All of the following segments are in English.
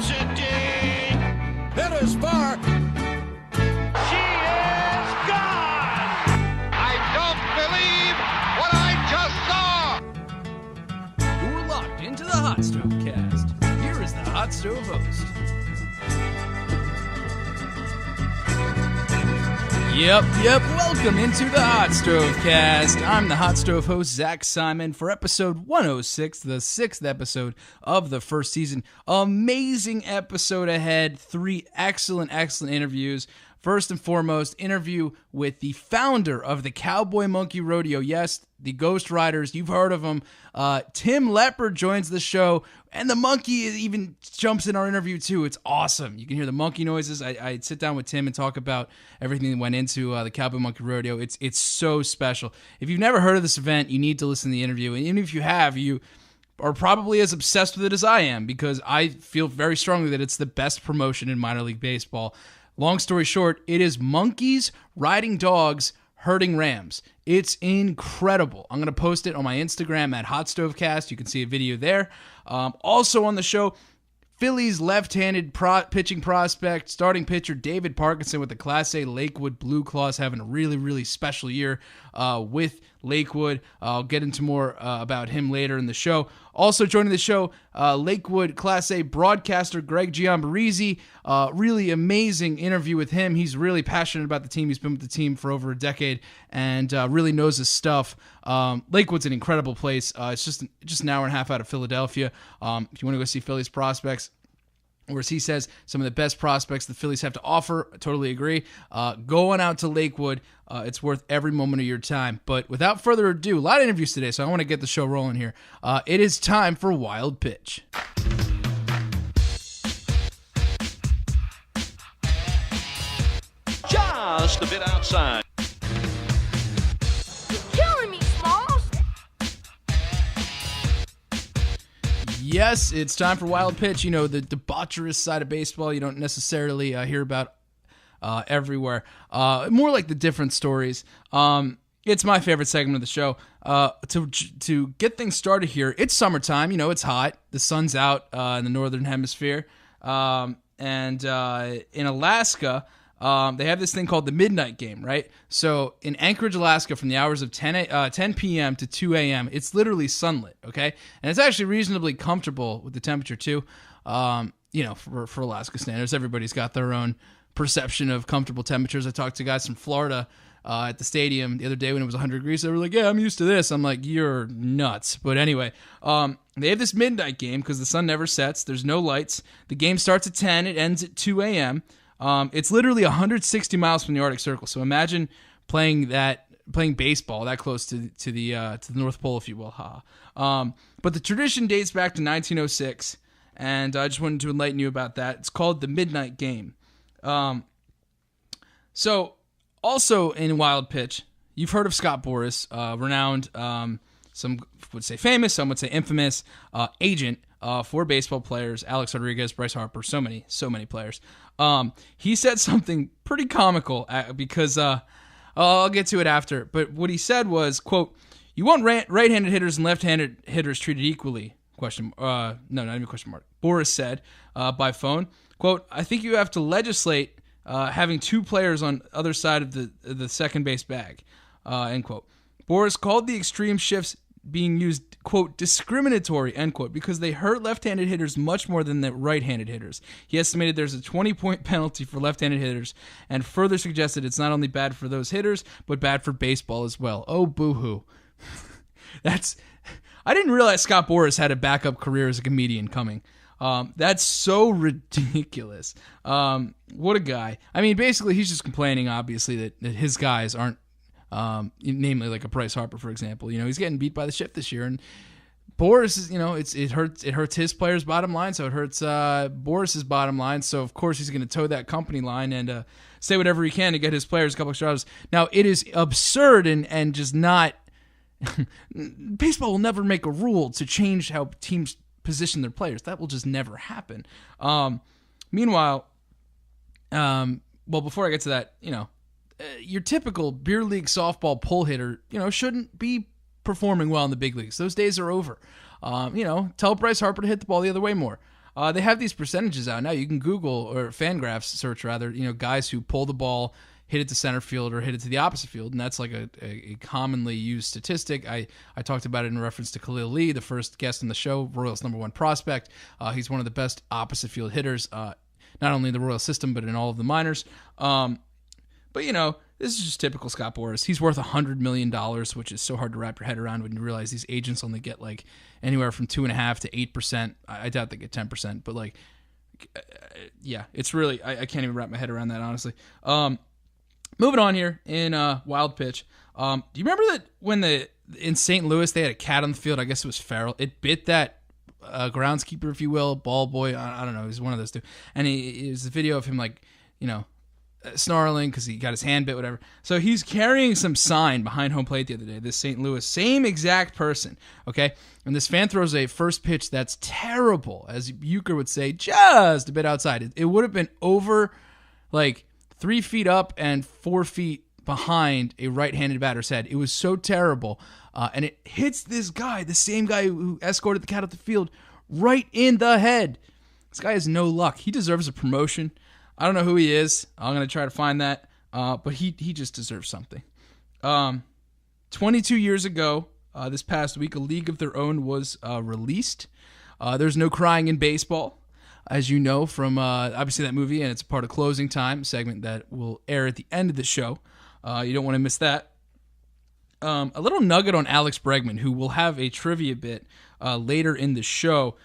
Hits it deep. Hit is far. She is gone. I don't believe what I just saw. You're locked into the Hot Stove Cast. Here is the Hot Stove host. Yep. Welcome into the Hot Stove Cast. I'm the Hot Stove host, Zach Simon, for episode 106, the 6th episode of the first season. Amazing episode ahead. 3 excellent interviews. First and foremost, interview with the founder of the Cowboy Monkey Rodeo. Yes, the Ghost Riders. You've heard of them. Tim Lepard joins the show, and the monkey even jumps in our interview too. It's awesome. You can hear the monkey noises. I sit down with Tim and talk about everything that went into the Cowboy Monkey Rodeo. It's so special. If you've never heard of this event, you need to listen to the interview. And even if you have, you are probably as obsessed with it as I am, because I feel very strongly that it's the best promotion in minor league baseball. Long story short, it is monkeys riding dogs, herding rams. It's incredible. I'm going to post it on my Instagram at HotStoveCast. You can see a video there. Also on the show, Phillies left-handed pitching prospect, starting pitcher David Parkinson with the Class A Lakewood BlueClaws, having a really special year with Lakewood. I'll get into more about him later in the show. Also joining the show, Lakewood Class A broadcaster Greg Giombarrese. Really amazing interview with him. He's really passionate about the team. He's been with the team for over a decade and really knows his stuff. Lakewood's an incredible place. It's just an hour and a half out of Philadelphia. If you want to go see Phillies prospects, or as he says, some of the best prospects the Phillies have to offer. I totally agree. Go on out to Lakewood. It's worth every moment of your time. But without further ado, a lot of interviews today, so I want to get the show rolling here. It is time for Wild Pitch. Just a bit outside. Killing me, Smalls. Yes, it's time for Wild Pitch. You know, the debaucherous side of baseball you don't necessarily hear about everywhere. More like the different stories. It's my favorite segment of the show. To get things started here, it's summertime. You know, it's hot. The sun's out in the northern hemisphere. And in Alaska, they have this thing called the midnight game, right? So in Anchorage, Alaska, from the hours of 10 p.m. to 2 a.m., it's literally sunlit, okay? And it's actually reasonably comfortable with the temperature, too. You know, for Alaska standards, everybody's got their own perception of comfortable temperatures. I talked to guys from Florida at the stadium the other day when it was 100 degrees. They were like, yeah, I'm used to this. I'm like, you're nuts. But anyway, they have this midnight game because the sun never sets. There's no lights. The game starts at 10. It ends at 2 a.m., it's literally 160 miles from the Arctic Circle. So imagine playing baseball that close to the North Pole, if you will. But the tradition dates back to 1906, and I just wanted to enlighten you about that. It's called the Midnight Game. So also in Wild Pitch, you've heard of Scott Boras, renowned, some would say famous, some would say infamous, agent for baseball players, Alex Rodriguez, Bryce Harper, so many players. He said something pretty comical because I'll get to it after. But what he said was, quote, "You want right-handed hitters and left-handed hitters treated equally?" No, not even question mark. Boras said by phone, quote, "I think you have to legislate having 2 players on other side of the second base bag," end quote. Boras called the extreme shifts being used, quote, discriminatory, end quote, because they hurt left-handed hitters much more than the right-handed hitters. He estimated there's a 20-point penalty for left-handed hitters and further suggested it's not only bad for those hitters, but bad for baseball as well. Oh, boo-hoo. I didn't realize Scott Boras had a backup career as a comedian coming. That's so ridiculous. What a guy. I mean, basically, he's just complaining, obviously, that his guys aren't, namely like a Bryce Harper, for example. You know, he's getting beat by the shift this year, and Boras is, you know, it hurts his players' bottom line, so it hurts Boras's bottom line. So of course he's going to toe that company line and say whatever he can to get his players a couple extra hours. Now it is absurd and just not. Baseball will never make a rule to change how teams position their players. That will just never happen. Meanwhile, well, before I get to that, you know, your typical beer league softball pull hitter, you know, shouldn't be performing well in the big leagues. Those days are over. You know, tell Bryce Harper to hit the ball the other way more. They have these percentages out now. You can Google or Fangraphs search rather. Guys who pull the ball, hit it to center field or hit it to the opposite field, and that's like a commonly used statistic. I talked about it in reference to Khalil Lee, the first guest on the show, Royals #1 prospect. He's one of the best opposite field hitters, not only in the Royal system but in all of the minors. But this is just typical Scott Boras. He's worth $100 million, which is so hard to wrap your head around when you realize these agents only get like anywhere from 2.5% to 8%. I doubt they get 10%, but yeah, it's really I can't even wrap my head around that, honestly. Moving on here in Wild Pitch. Do you remember that when in St. Louis they had a cat on the field? I guess it was feral. It bit that groundskeeper, if you will, ball boy. I don't know. He's one of those two. And it was a video of him snarling because he got his hand bit, whatever. So he's carrying some sign behind home plate the other day. This St. Louis, same exact person, okay? And this fan throws a first pitch that's terrible, as Euchre would say, just a bit outside. It would have been over 3 feet up and 4 feet behind a right-handed batter's head. It was so terrible. And it hits this guy, the same guy who escorted the cat up the field, right in the head. This guy has no luck. He deserves a promotion. I don't know who he is. I'm going to try to find that. But he just deserves something. 22 years ago, this past week, A League of Their Own was released. There's no crying in baseball, as you know from obviously that movie, and it's a part of Closing Time, a segment that will air at the end of the show. You don't want to miss that. A little nugget on Alex Bregman, who will have a trivia bit later in the show.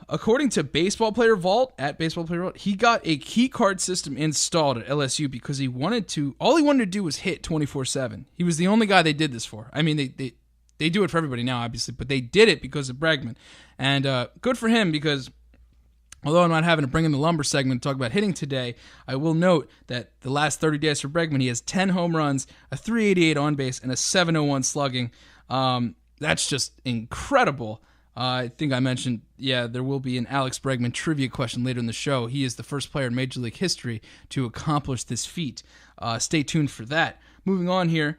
According to Baseball Player Vault, at Baseball Player Vault, he got a key card system installed at LSU because all he wanted to do was hit 24/7. He was the only guy they did this for. I mean, they do it for everybody now, obviously, but they did it because of Bregman. And good for him, because although I'm not having to bring in the lumber segment to talk about hitting today, I will note that the last 30 days for Bregman, he has 10 home runs, a 388 on base, and a 701 slugging. That's just incredible. I think I mentioned, there will be an Alex Bregman trivia question later in the show. He is the first player in Major League history to accomplish this feat. Stay tuned for that. Moving on here,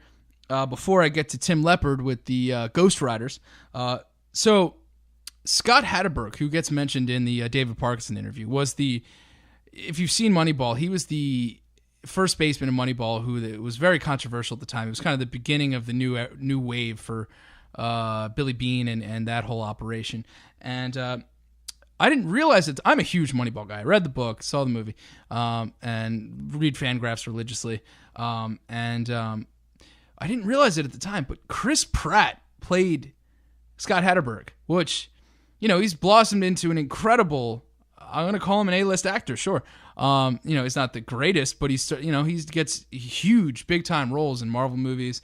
before I get to Tim Lepard with the Ghost Riders. So Scott Hatteberg, who gets mentioned in the David Parkinson interview, if you've seen Moneyball, he was the first baseman in Moneyball who was very controversial at the time. It was kind of the beginning of the new wave for Billy Beane and that whole operation. And I didn't realize it. I'm a huge Moneyball guy. I read the book, saw the movie, and read Fangraphs religiously. I didn't realize it at the time, but Chris Pratt played Scott Hatteberg, which, he's blossomed into an incredible, I'm going to call him an A-list actor, sure. He's not the greatest, but he gets huge, big-time roles in Marvel movies.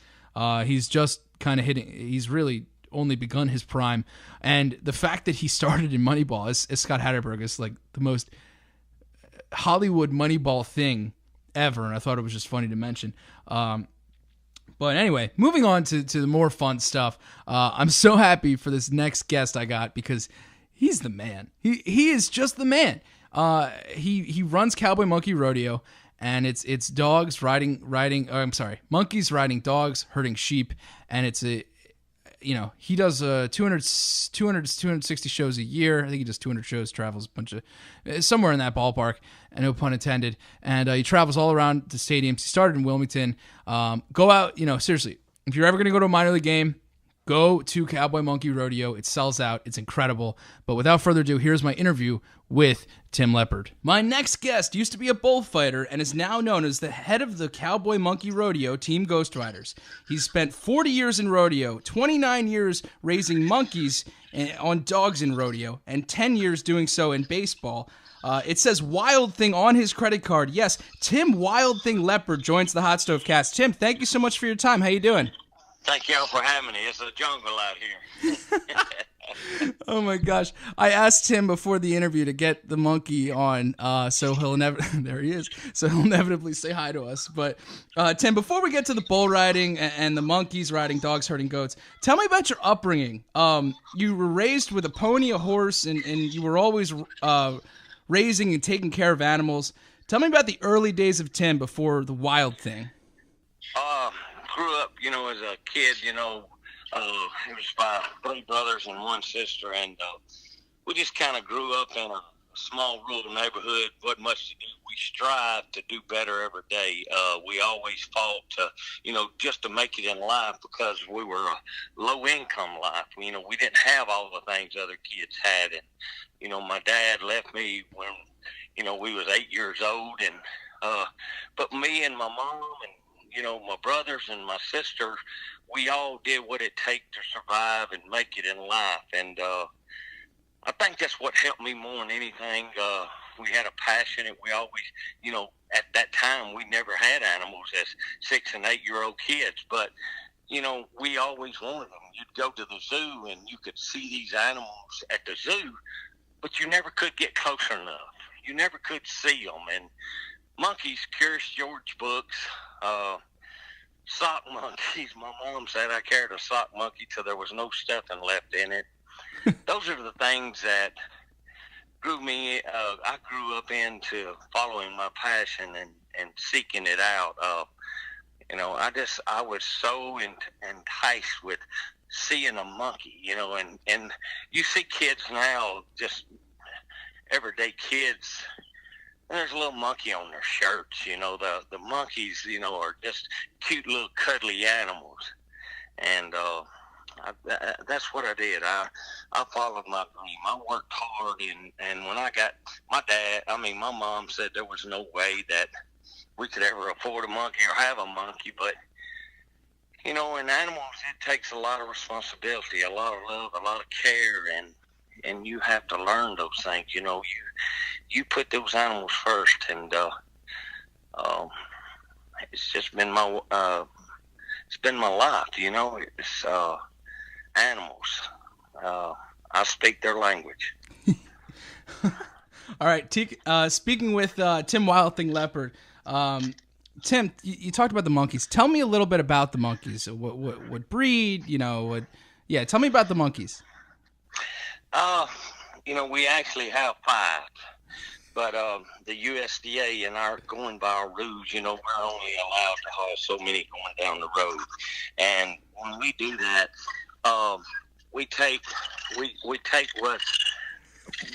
He's just kind of he's really only begun his prime. And the fact that he started in Moneyball as Scott Hatteberg is like the most Hollywood Moneyball thing ever, and I thought it was just funny to mention. But anyway, moving on to the more fun stuff. I'm so happy for this next guest I got because he's the man. He is just the man. He runs Cowboy Monkey Rodeo, and it's monkeys riding dogs, herding sheep, and he does 260 shows a year. I think he does 200 shows, travels somewhere in that ballpark, and no pun intended. And he travels all around the stadiums. He started in Wilmington. Go out, seriously, if you're ever going to go to a minor league game, go to Cowboy Monkey Rodeo. It sells out. It's incredible. But without further ado, here's my interview with Tim Lepard. My next guest used to be a bullfighter and is now known as the head of the Cowboy Monkey Rodeo Team Ghost Riders. He's spent 40 years in rodeo, 29 years raising monkeys on dogs in rodeo, and 10 years doing so in baseball. It says Wild Thing on his credit card. Yes, Tim Wild Thing Lepard joins the HotStoveCast. Tim, thank you so much for your time. How you doing? Thank y'all for having me. It's a jungle out here. Oh my gosh. I asked Tim before the interview to get the monkey on, so he'll there he is. So he'll inevitably say hi to us. But Tim, before we get to the bull riding and the monkeys riding dogs, herding goats, tell me about your upbringing. You were raised with a pony, a horse, and you were always raising and taking care of animals. Tell me about the early days of Tim before the Wild Thing. Grew up, as a kid, it was by 3 brothers and 1 sister, and we just kind of grew up in a small rural neighborhood. Wasn't much to do. We strive to do better every day. We always fought to, just to make it in life, because we were a low income life. We didn't have all the things other kids had. And, my dad left me when, we was 8 years old. And, but me and my mom and, my brothers and my sister, we all did what it takes to survive and make it in life. And, I think that's what helped me more than anything. We had a passion, and we always, at that time, we never had animals as 6 and 8 year old kids, but, we always wanted them. You'd go to the zoo and you could see these animals at the zoo, but you never could get closer enough. You never could see them. And monkeys, Curious George books, sock monkeys. My mom said I carried a sock monkey till there was no stuffing left in it. Those are the things that grew me. I grew up into following my passion and seeking it out. I was so enticed with seeing a monkey, and you see kids now, just everyday kids, and there's a little monkey on their shirts. The monkeys, are just cute little cuddly animals. And, that's what I did. I followed my dream. I worked hard, and when I got my mom said there was no way that we could ever afford a monkey or have a monkey, but in animals it takes a lot of responsibility, a lot of love, a lot of care, and you have to learn those things. You put those animals first, and it's just been my life. It's animals. I speak their language. All right, speaking with Tim Wildthing Lepard. Tim, you talked about the monkeys. Tell me a little bit about the monkeys. What breed? Tell me about the monkeys. We actually have 5, but the USDA and our going by our rules, we're only allowed to have so many going down the road. And when we do that, we take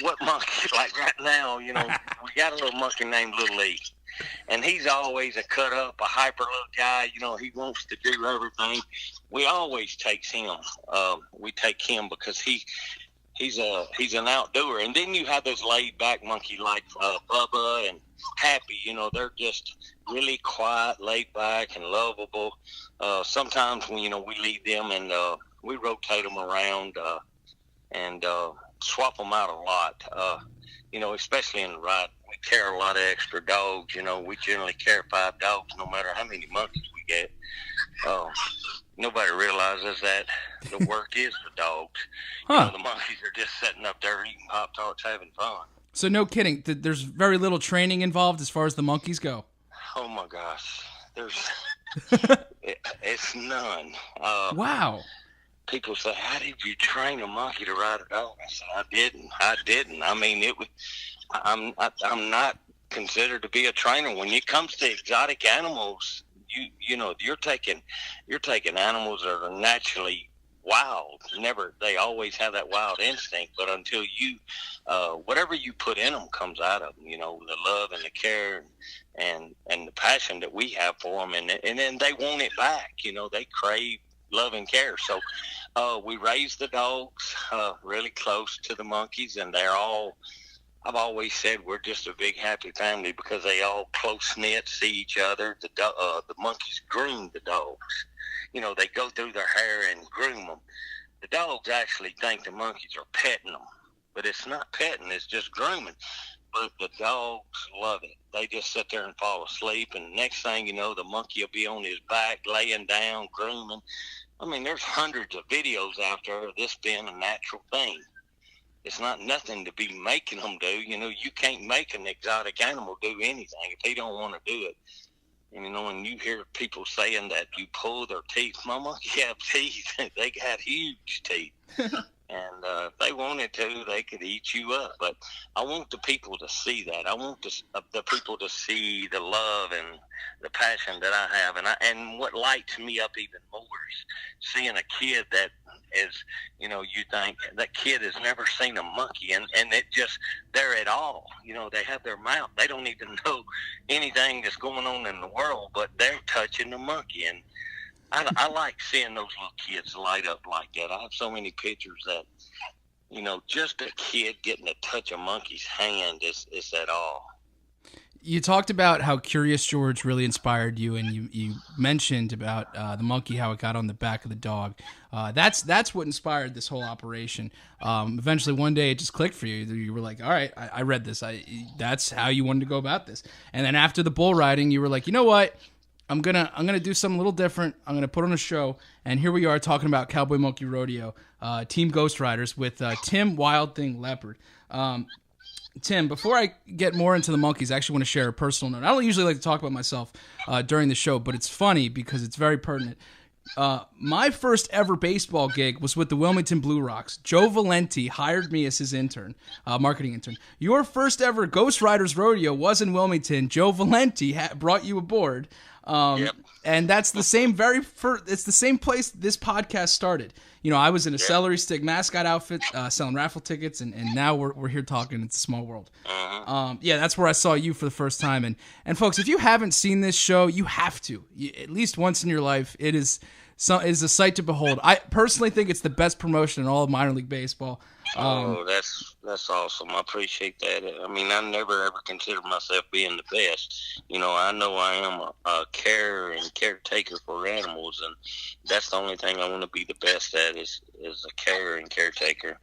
what monkey, like right now, we got a little monkey named Little E, and he's always a cut up, a hyper little guy. He wants to do everything. We always take him. We take him because he's an outdoor. And then you have those laid back monkey like Bubba and Happy. They're just really quiet, laid back, and lovable. Sometimes we leave them and we rotate them around and swap them out a lot. Especially in the ride, we carry a lot of extra dogs. We generally carry 5 dogs, no matter how many monkeys we get. Nobody realizes that the work is the dogs. Huh. The monkeys are just sitting up there eating Pop-Tarts, having fun. So no kidding, there's very little training involved as far as the monkeys go. Oh my gosh, it's none. Wow. People say, "How did you train a monkey to ride a dog?" I said, I didn't. I mean, I'm not considered to be a trainer. When it comes to exotic animals, you're taking animals that are naturally wild. They always have that wild instinct, but until you, whatever you put in them comes out of them. The love and the care and the passion that we have for them, and then they want it back. They crave love and care. So we raise the dogs really close to the monkeys, and I've always said we're just a big happy family because they all close knit, see each other. The monkeys groom the dogs. They go through their hair and groom them. The dogs actually think the monkeys are petting them, but it's not petting, it's just grooming. But the dogs love it. They just sit there and fall asleep, and next thing you know, the monkey will be on his back, laying down, grooming. I mean, there's hundreds of videos out there of this being a natural thing. It's not nothing to be making them do. You can't make an exotic animal do anything if they don't want to do it. And you hear people saying that you pull their teeth. My monkey have teeth. They got huge teeth. And if they wanted to, they could eat you up. But I want the people to see that. I want the people to see the love and the passion that I have. And what lights me up even more is seeing a kid that is, you know, you think that kid has never seen a monkey, and it just, they're at all. You know, they have their mouth. They don't even know anything that's going on in the world, but they're touching the monkey. And I like seeing those little kids light up like that. I have so many pictures that, you know, just a kid getting to touch a monkey's hand is at all. You talked about how Curious George really inspired you, and you mentioned about the monkey, how it got on the back of the dog. That's what inspired this whole operation. Eventually, one day, it just clicked for you. You were like, all right, I read this. That's how you wanted to go about this. And then after the bull riding, you were like, you know what? I'm gonna do something a little different. I'm gonna put on a show, and here we are talking about Cowboy Monkey Rodeo, Team Ghost Riders with Tim Wild Thing Lepard. Tim, before I get more into the monkeys, I actually want to share a personal note. I don't usually like to talk about myself during the show, but it's funny because it's very pertinent. My first ever baseball gig was with the Wilmington Blue Rocks. Joe Valenti hired me as his intern, marketing intern. Your first ever Ghost Riders Rodeo was in Wilmington. Joe Valenti brought you aboard. Yep. And that's the same it's the same place this podcast started. You know, I was in a celery stick mascot outfit, selling raffle tickets, and now we're here talking. It's a small world. Yeah, that's where I saw you for the first time. And folks, if you haven't seen this show, you have to. At least once in your life. It is a sight to behold. I personally think it's the best promotion in all of minor league baseball. That's awesome. I appreciate that. I mean, I never ever considered myself being the best. You know I am a caretaker for animals, and that's the only thing I want to be the best at is a care and caretaker.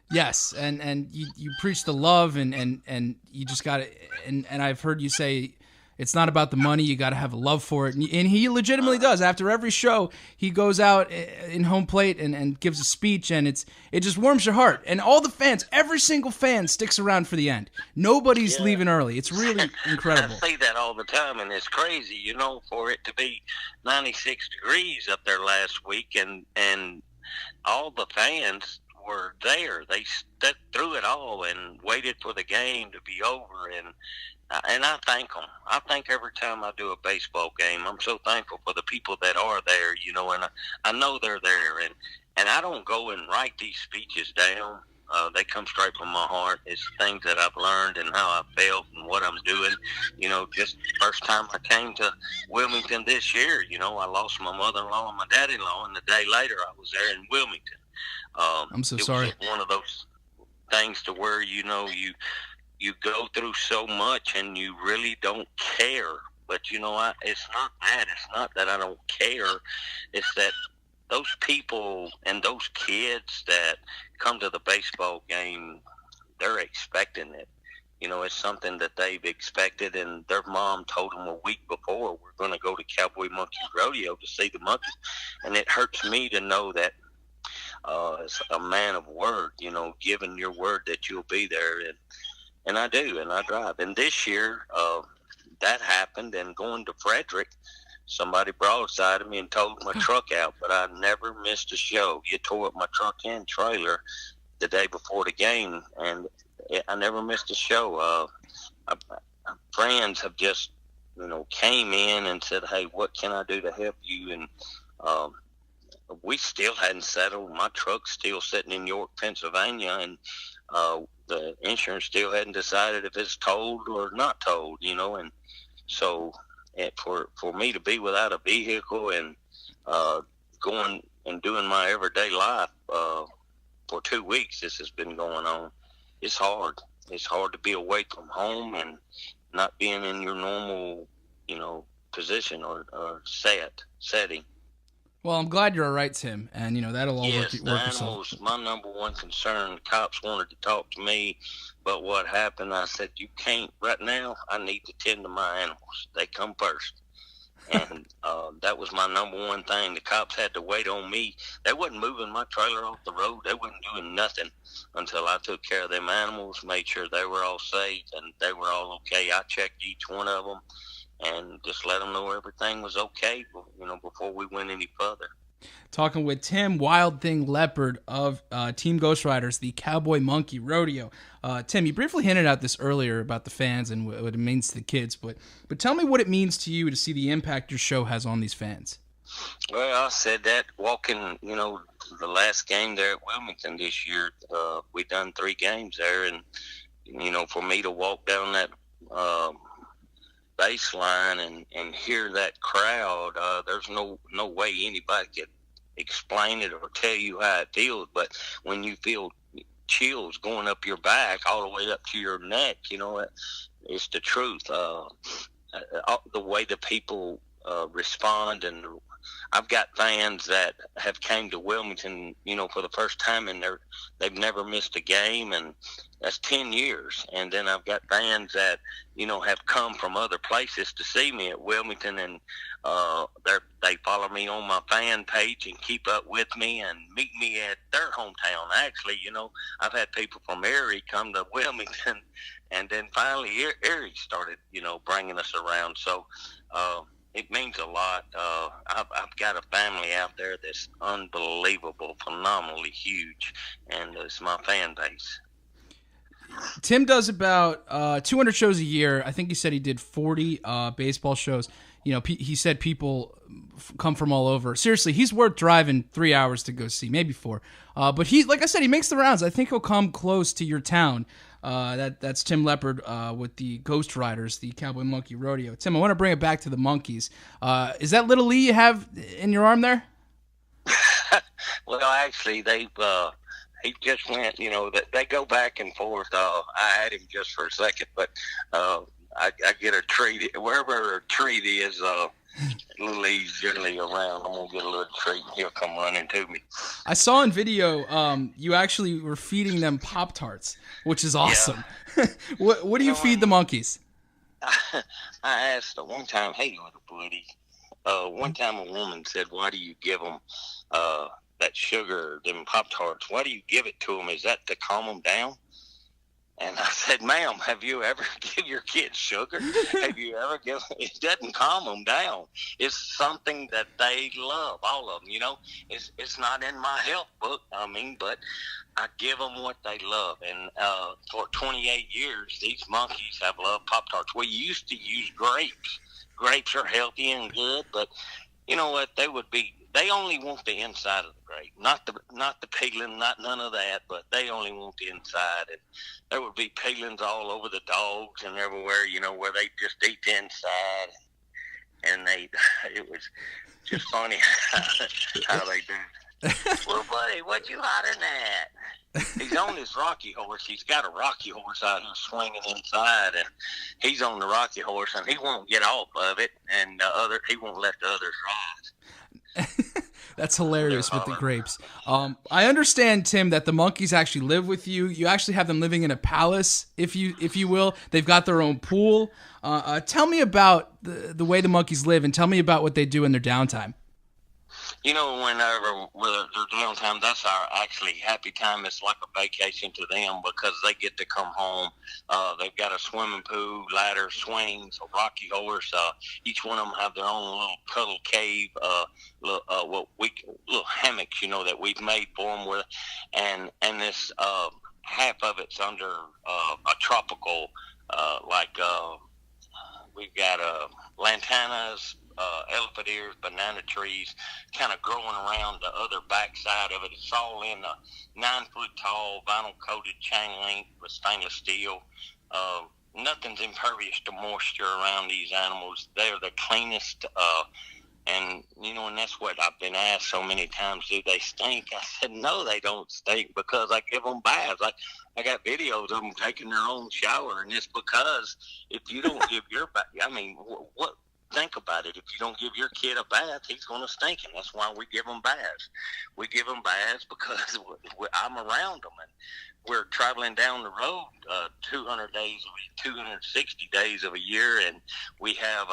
Yes, and you preach the love, and you just got it. And I've heard you say, it's not about the money. You got to have a love for it. And he legitimately does. After every show, he goes out in home plate and gives a speech, and it just warms your heart. And all the fans, every single fan sticks around for the end. Nobody's leaving early. It's really incredible. I say that all the time, and it's crazy, you know, for it to be 96 degrees up there last week, and all the fans were there. They stuck through it all and waited for the game to be over, and I thank them. I think every time I do a baseball game, I'm so thankful for the people that are there, you know, and I know they're there. And I don't go and write these speeches down. They come straight from my heart. It's things that I've learned and how I felt and what I'm doing. You know, just first time I came to Wilmington this year, you know, I lost my mother-in-law and my daddy-in-law, and the day later I was there in Wilmington. I'm so sorry. It was one of those things to where, you know, you go through so much and you really don't care. But, you know, it's not that. It's not that I don't care. It's that those people and those kids that come to the baseball game, they're expecting it. You know, it's something that they've expected, and their mom told them a week before, we're going to go to Cowboy Monkey Rodeo to see the monkeys. And it hurts me to know that as a man of word, you know, giving your word that you'll be there. And I do, and I drive. And this year, that happened, and going to Frederick, somebody broadsided me and towed my truck out, but I never missed a show. You tore up my truck and trailer the day before the game, and I never missed a show. Friends have just, you know, came in and said, hey, what can I do to help you? And we still hadn't settled. My truck's still sitting in York, Pennsylvania, and the insurance still hadn't decided if it's towed or not towed, you know. And so for me to be without a vehicle and going and doing my everyday life for 2 weeks, this has been going on. It's hard. It's hard to be away from home and not being in your normal, you know, position or setting. Well, I'm glad you're all right, Tim, and, you know, that'll all work the animals, itself. My number one concern. The cops wanted to talk to me, but what happened, I said, you can't right now. I need to tend to my animals. They come first. And that was my number one thing. The cops had to wait on me. They wasn't moving my trailer off the road. They wasn't doing nothing until I took care of them animals, made sure they were all safe and they were all okay. I checked each one of them and just let them know everything was okay, you know, before we went any further. Talking with Tim Wild Thing Lepard of Team Ghost Riders, the Cowboy Monkey Rodeo. Tim, you briefly hinted at this earlier about the fans and what it means to the kids, but tell me what it means to you to see the impact your show has on these fans. Well, I said that walking, the last game there at Wilmington this year, we done 3 games there, and, for me to walk down that baseline and hear that crowd, there's no way anybody could explain it or tell you how it feels, but when you feel chills going up your back all the way up to your neck, it's the truth. The way the people respond, and I've got fans that have came to Wilmington, for the first time, and they've never missed a game, and that's 10 years. And then I've got fans that, have come from other places to see me at Wilmington, and they follow me on my fan page and keep up with me and meet me at their hometown. Actually, I've had people from Erie come to Wilmington, and then finally Erie started, bringing us around. So it means a lot. I've got a family out there that's unbelievable, phenomenally huge, and it's my fan base. Tim does about 200 shows a year. I think he said he did 40 baseball shows. He said people come from all over. Seriously, he's worth driving 3 hours to go see, maybe 4. But like I said, he makes the rounds. I think he'll come close to your town. That's Tim Lepard with the Ghost Riders, the Cowboy Monkey Rodeo. Tim, I want to bring it back to the monkeys. Is that little Lee you have in your arm there? Well, actually, he just went, they go back and forth. I had him just for a second, but I get a treat. Wherever a treat is, little Lee's generally around. I'm going to get a little treat, and he'll come running to me. I saw in video you actually were feeding them Pop-Tarts, which is awesome. Yeah. What do you feed the monkeys? I asked one time, hey, little buddy, one time a woman said, why do you give them that sugar, them Pop-Tarts? Why do you give it to them? Is that to calm them down? And I said, ma'am, have you ever give your kids sugar? Have you ever given? It doesn't calm them down. It's something that they love, all of them, It's not in my health book, but I give them what they love. And for 28 years, these monkeys have loved Pop-Tarts. We used to use grapes. Grapes are healthy and good, but you know what? They only want the inside of the grape, not the peeling, not none of that, but they only want the inside. And there would be peelings all over the dogs and everywhere, where they just eat the inside. And it was just funny how they do. Well, buddy, what you hiding at? He's on his rocky horse. He's got a rocky horse out here swinging inside, and he's on the rocky horse, and he won't get off of it, and he won't let the others ride. That's hilarious with the grapes. I understand, Tim, that the monkeys actually live with you. You actually have them living in a palace, if you will. They've got their own pool. Tell me about the way the monkeys live, and tell me about what they do in their downtime. Whenever their downtime, that's our actually happy time. It's like a vacation to them because they get to come home. They've got a swimming pool, ladder, swings, a rocky horse. Each one of them have their own little cuddle cave, little hammocks, that we've made for them with, and this half of it's under a tropical, we've got lantanas, elephant ears, banana trees, kind of growing around the other backside of it. It's all in a 9-foot tall vinyl coated chain link with stainless steel. Nothing's impervious to moisture around these animals. They're the cleanest, and that's what I've been asked so many times. Do they stink? I said, no, they don't stink because I give them baths. I got videos of them taking their own shower, and it's because if you don't give your bath, what? Think about it. If you don't give your kid a bath, he's going to stink him. That's why we give them baths. We give them baths because I'm around them, and we're traveling down the road 200 days a week, 260 days of a year, and we have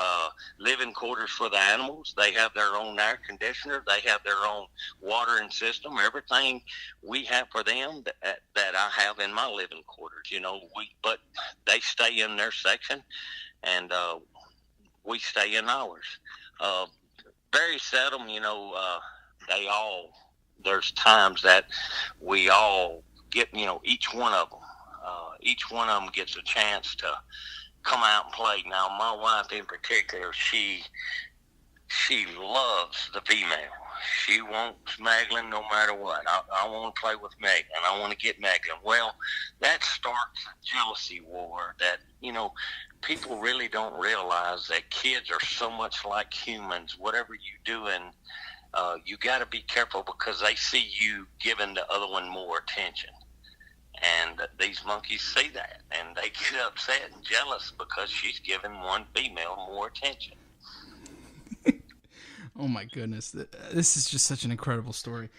living quarters for the animals. They have their own air conditioner. They have their own watering system. Everything we have for them that I have in my living quarters. But they stay in their section, and we stay in ours. Very seldom, there's times that we all get, each one of them gets a chance to come out and play. Now, my wife in particular, she loves the female. She wants Meglin no matter what. I want to play with Meglin. I want to get Meglin. Well, that starts a jealousy war that, people really don't realize that kids are so much like humans. Whatever you doing, you got to be careful because they see you giving the other one more attention. And these monkeys see that, and they get upset and jealous because she's giving one female more attention. Oh my goodness, this is just such an incredible story.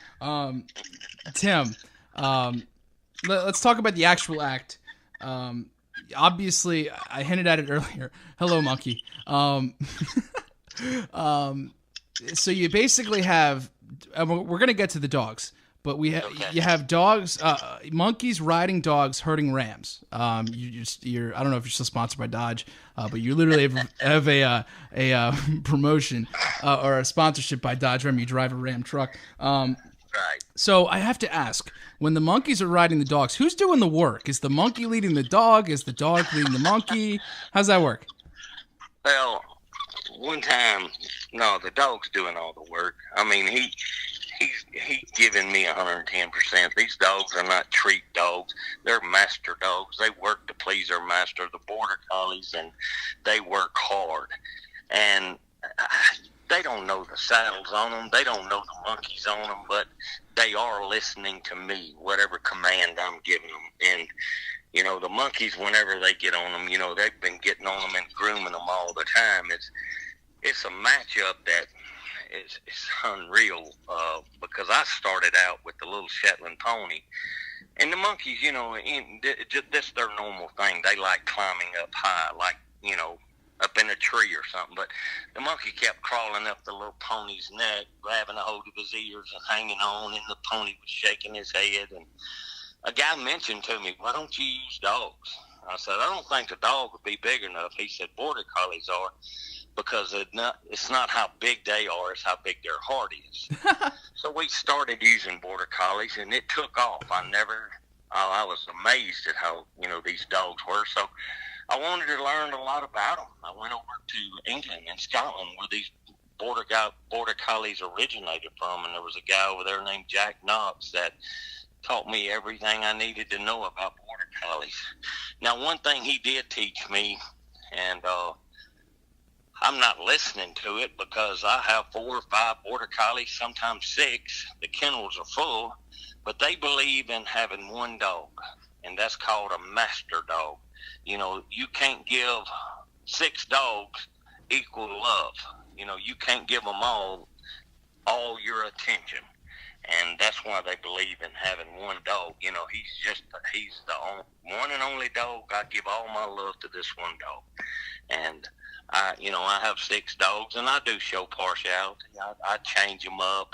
Tim, let's talk about the actual act. Obviously, I hinted at it earlier. Hello, monkey. So you basically have. We're gonna get to the dogs, but you have dogs, monkeys riding dogs, herding rams. You're I don't know if you're still sponsored by Dodge, but you literally have a promotion or a sponsorship by Dodge Ram. You drive a Ram truck. Right. So I have to ask, when the monkeys are riding the dogs, who's doing the work? Is the monkey leading the dog? Is the dog leading the monkey? How's that work? Well, one time, no, the dog's doing all the work. I mean, he's giving me 110%. These dogs are not treat dogs. They're master dogs. They work to please their master, the border collies, and they work hard. And they don't know the saddles on them. They don't know the monkeys on them, but they are listening to me, whatever command I'm giving them. And, the monkeys, whenever they get on them, they've been getting on them and grooming them all the time. It's a matchup that is unreal because I started out with the little Shetland pony. And the monkeys, that's their normal thing. They like climbing up high, like, up in a tree or something. But the monkey kept crawling up the little pony's neck, grabbing a hold of his ears and hanging on, and the pony was shaking his head. And a guy mentioned to me, why don't you use dogs? I said, I don't think a dog would be big enough. He said, border collies are, because it's not how big they are, it's how big their heart is. So we started using border collies, and it took off. I was amazed at how, these dogs were. So I wanted to learn a lot about them. I went over to England and Scotland where these border collies originated from, and there was a guy over there named Jack Knox that taught me everything I needed to know about border collies. Now, one thing he did teach me, and I'm not listening to it because I have 4 or 5 border collies, sometimes 6. The kennels are full, but they believe in having one dog, and that's called a master dog. You can't give 6 dogs equal love. You can't give them all your attention. And that's why they believe in having one dog. He's the one and only dog. I give all my love to this one dog. And I have 6 dogs, and I do show partiality. I change them up.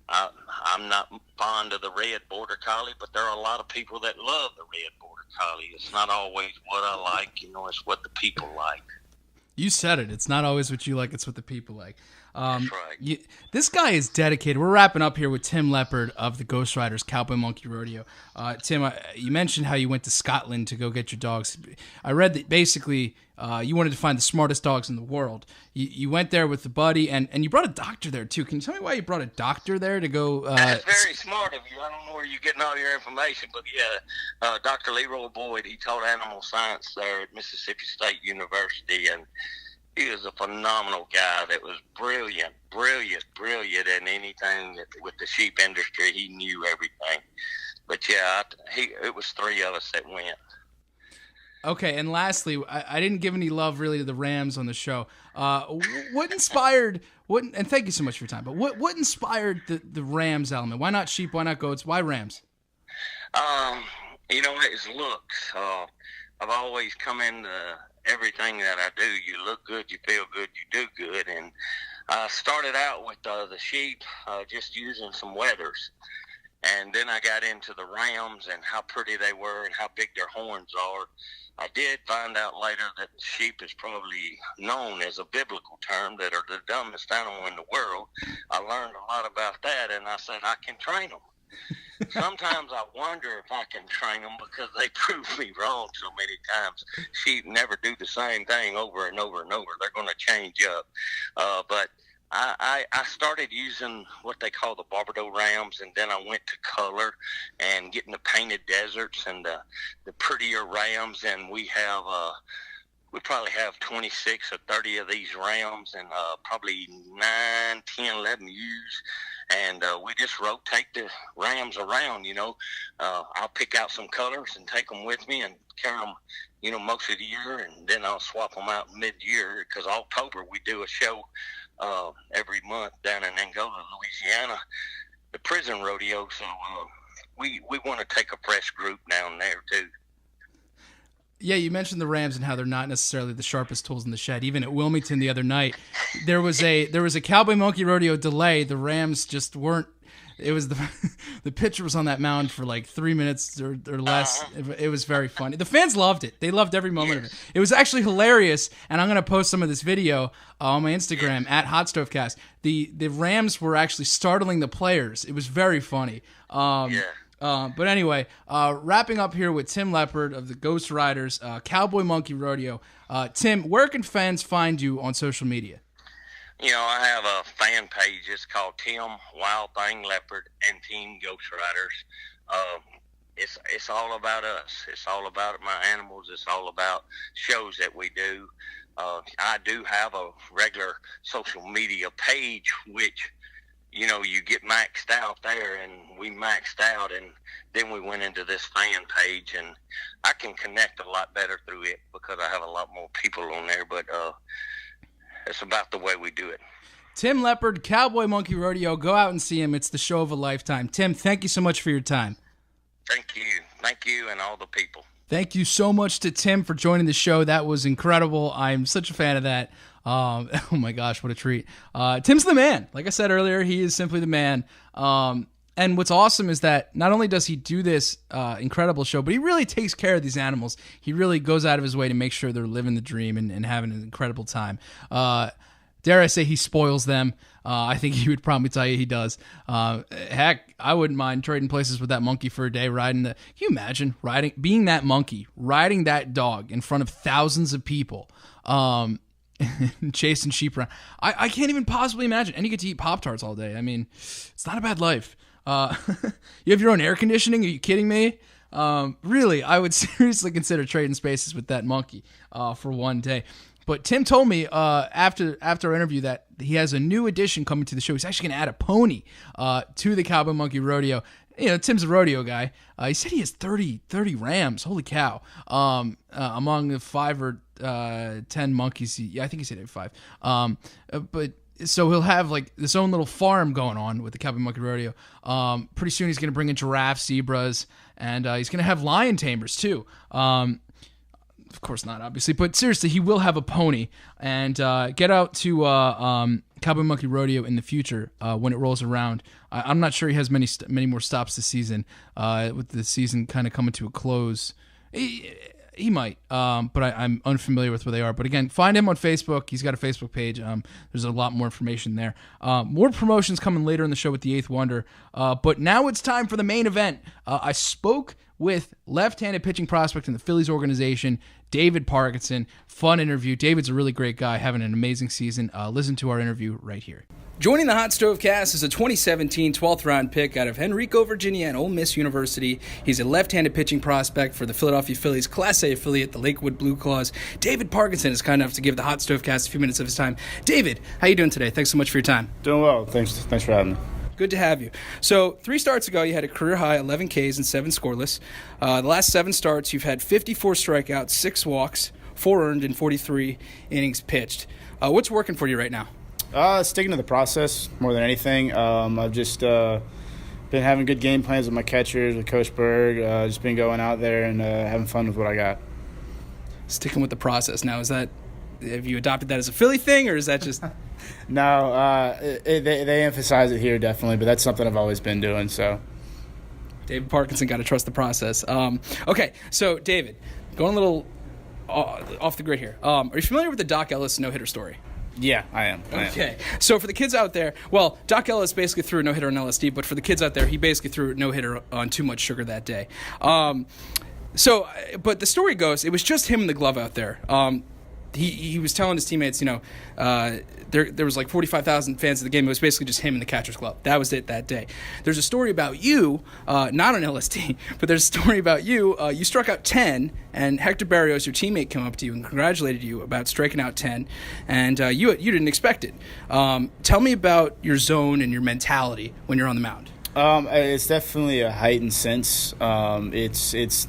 I'm not fond of the red border collie, but there are a lot of people that love the red border collie. It's not always what I like, it's what the people like. You said it. It's not always what you like, it's what the people like. That's right. This guy is dedicated. We're wrapping up here with Tim Lepard of the Ghost Riders Cowboy Monkey Rodeo. Tim, you mentioned how you went to Scotland to go get your dogs. I read that basically you wanted to find the smartest dogs in the world. You went there with a buddy, and you brought a doctor there, too. Can you tell me why you brought a doctor there to go? That's very smart of you. I don't know where you're getting all your information, but yeah, Dr. Leroy Boyd, he taught animal science there at Mississippi State University, and he was a phenomenal guy that was brilliant in anything with the sheep industry. He knew everything. But yeah, it was 3 of us that went. Okay, and lastly, I didn't give any love really to the Rams on the show. What inspired? And thank you so much for your time. But what inspired the Rams element? Why not sheep? Why not goats? Why Rams? It's looks. I've always come into everything that I do. You look good, you feel good, you do good. And I started out with the sheep, just using some wethers. And then I got into the Rams and how pretty they were and how big their horns are. I did find out later that sheep is probably known as a biblical term, that are the dumbest animal in the world. I learned a lot about that, and I said I can train them. Sometimes I wonder if I can train them because they prove me wrong so many times. Sheep never do the same thing over and over and over. They're going to change up. But I started using what they call the Barbados Rams, and then I went to color and getting the painted deserts and the prettier Rams. And we probably have 26 or 30 of these Rams, and probably 9, 10, 11 ewes. And we just rotate the Rams around, I'll pick out some colors and take them with me and carry them, most of the year. And then I'll swap them out mid-year, because October we do a show every month down in Angola, Louisiana, the prison rodeo. So we want to take a fresh group down there too. Yeah, you mentioned the Rams and how they're not necessarily the sharpest tools in the shed. Even at Wilmington the other night, there was a Cowboy Monkey Rodeo delay. The Rams just weren't. It was the pitcher was on that mound for like 3 minutes or less. It was very funny. The fans loved it. They loved every moment of it. It was actually hilarious. And I'm gonna post some of this video on my Instagram at HotStoveCast. The Rams were actually startling the players. It was very funny. But anyway, wrapping up here with Tim Lepard of the Ghost Riders, Cowboy Monkey Rodeo. Tim, where can fans find you on social media? I have a fan page. It's called Tim Wild Thing Lepard and Team Ghost Riders. It's all about us. It's all about my animals. It's all about shows that we do. I do have a regular social media page, which you get maxed out there, and we maxed out, and then we went into this fan page, and I can connect a lot better through it because I have a lot more people on there, but it's about the way we do it. Tim Lepard, Cowboy Monkey Rodeo. Go out and see him. It's the show of a lifetime. Tim, thank you so much for your time. Thank you, and all the people. Thank you so much to Tim for joining the show. That was incredible. I'm such a fan of that. Oh my gosh, what a treat. Tim's the man. Like I said earlier, he is simply the man. And what's awesome is that not only does he do this incredible show, but he really takes care of these animals. He really goes out of his way to make sure they're living the dream and having an incredible time. Dare I say he spoils them. I think he would probably tell you he does. Heck, I wouldn't mind trading places with that monkey for a day riding the... Can you imagine being that monkey, riding that dog in front of thousands of people, chasing sheep around? I can't even possibly imagine. And you get to eat Pop-Tarts all day. I mean, it's not a bad life. You have your own air conditioning? Are you kidding me? Really, I would seriously consider trading spaces with that monkey for one day. But Tim told me after our interview that he has a new addition coming to the show. He's actually going to add a pony to the Cowboy Monkey Rodeo. Tim's a rodeo guy. He said he has 30 rams. Holy cow. Among the 5 or 10 monkeys. I think he said 5. But so he'll have like this own little farm going on with the Cowboy Monkey Rodeo. Pretty soon he's going to bring in giraffes, zebras, and he's going to have lion tamers too. Of course not, obviously, but seriously, he will have a pony. And get out to Cowboy Monkey Rodeo in the future when it rolls around. I'm not sure he has many more stops this season. With the season kind of coming to a close, he might, but I'm unfamiliar with where they are. But again, find him on Facebook. He's got a Facebook page. There's a lot more information there. More promotions coming later in the show with the Eighth Wonder. But now it's time for the main event. I spoke with left-handed pitching prospect in the Phillies organization, David Parkinson. Fun interview. David's a really great guy, having an amazing season. Listen to our interview right here. Joining the Hot Stove Cast is a 2017 12th round pick out of Henrico, Virginia and Ole Miss University. He's a left-handed pitching prospect for the Philadelphia Phillies Class A affiliate, the Lakewood BlueClaws. David Parkinson is kind enough to give the Hot Stove Cast a few minutes of his time. David, how you doing today? Thanks so much for your time. Doing well. Thanks for having me. Good to have you. So 3 starts ago, you had a career-high 11 Ks and 7 scoreless. The last 7 starts, you've had 54 strikeouts, 6 walks, 4 earned, and 43 innings pitched. What's working for you right now? Sticking to the process more than anything. I've just been having good game plans with my catchers, with Coach Berg. Just been going out there and having fun with what I got. Sticking with the process. Now, have you adopted that as a Philly thing, or is that just... No, they emphasize it here definitely, but that's something I've always been doing. So, David Parkinson, got to trust the process. Okay, so David, going a little off the grid here. Are you familiar with the Doc Ellis no-hitter story? Yeah, I am. Okay, so for the kids out there, well, Doc Ellis basically threw a no-hitter on LSD, but for the kids out there, he basically threw a no-hitter on too much sugar that day. But the story goes, it was just him and the glove out there. He was telling his teammates, there was like 45,000 fans of the game. It was basically just him and the catcher's glove. That was it that day. There's a story about you, not on LSD, but there's a story about you. You struck out 10, and Hector Barrios, your teammate, came up to you and congratulated you about striking out 10, and you didn't expect it. Tell me about your zone and your mentality when you're on the mound. It's definitely a heightened sense. It's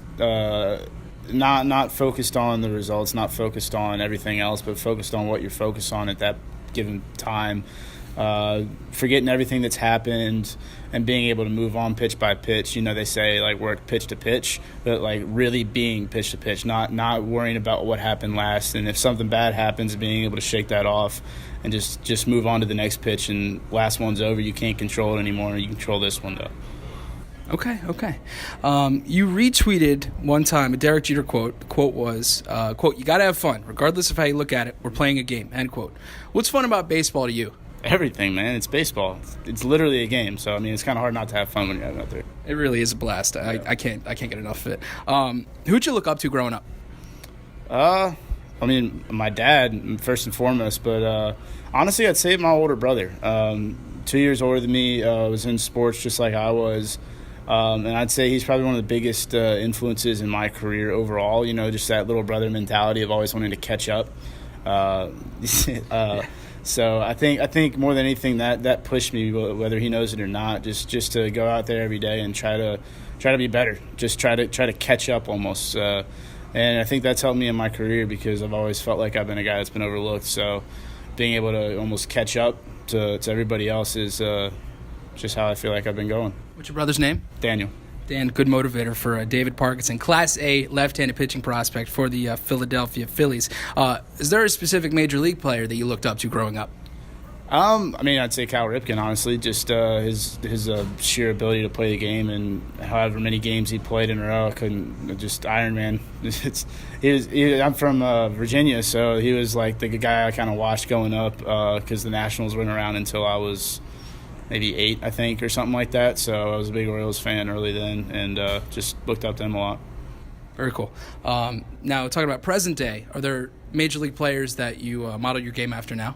not focused on the results, not focused on everything else, but focused on what you're focused on at that given time. Forgetting everything that's happened and being able to move on pitch by pitch. They say like work pitch to pitch, but like really being pitch to pitch, not worrying about what happened last. And if something bad happens, being able to shake that off and just move on to the next pitch. And last one's over. You can't control it anymore. You control this one though. Okay. You retweeted one time a Derek Jeter quote. The quote was, quote, "You got to have fun, regardless of how you look at it. We're playing a game," end quote. What's fun about baseball to you? Everything, man. It's baseball. It's literally a game. So, it's kind of hard not to have fun when you're out there. It really is a blast. I can't get enough of it. Who'd you look up to growing up? My dad, first and foremost. But honestly, I'd say my older brother. 2 years older than me, was in sports just like I was. And I'd say he's probably one of the biggest influences in my career overall. Just that little brother mentality of always wanting to catch up. So I think more than anything that pushed me, whether he knows it or not, just to go out there every day and try to be better. Just try to catch up almost. And I think that's helped me in my career because I've always felt like I've been a guy that's been overlooked. So being able to almost catch up to everybody else is just how I feel like I've been going. What's your brother's name? Daniel. Dan, good motivator for David Parkinson, Class A left-handed pitching prospect for the Philadelphia Phillies. Is there a specific major league player that you looked up to growing up? I'd say Cal Ripken, honestly. Just his sheer ability to play the game, and however many games he played in a row, just Iron Man. I'm from Virginia, so he was like the guy I kind of watched going up because the Nationals weren't around until I was maybe 8, I think, or something like that. So I was a big Orioles fan early then, and just looked up to them a lot. Very cool. Now, talking about present day, are there major league players that you model your game after now?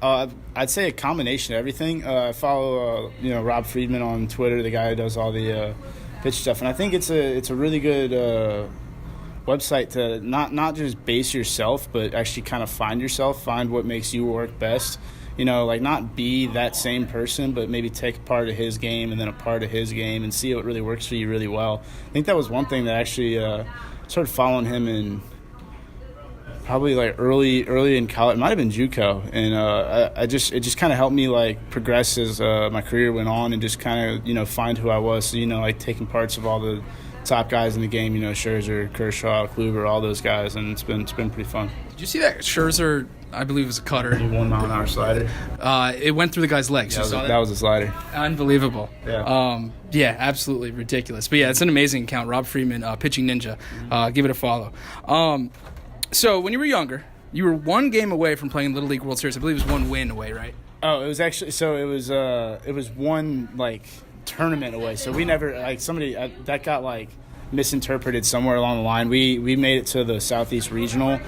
I'd say a combination of everything. I follow, Rob Friedman on Twitter, the guy who does all the pitch stuff, and I think it's a really good website to not just base yourself, but actually kind of find yourself, find what makes you work best. Not be that same person, but maybe take a part of his game and then a part of his game and see what really works for you really well. I think that was one thing that actually started following him in probably like early in college. It might have been JUCO, and it just kind of helped me progress as my career went on and just kind of find who I was. So taking parts of all the top guys in the game, Scherzer, Kershaw, Kluber, all those guys, and it's been pretty fun. Did you see that Scherzer? I believe it was a cutter. 1 mile an hour slider. It went through the guy's legs. Yeah, that was a slider. Unbelievable. Yeah. Yeah, absolutely ridiculous. But yeah, it's an amazing account. Rob Freeman, Pitching Ninja. Give it a follow. So when you were younger, you were 1 game away from playing Little League World Series. I believe it was 1 win away, right? Oh, it was actually it was 1 tournament away. So we never somebody that got misinterpreted somewhere along the line. We made it to the Southeast Regional,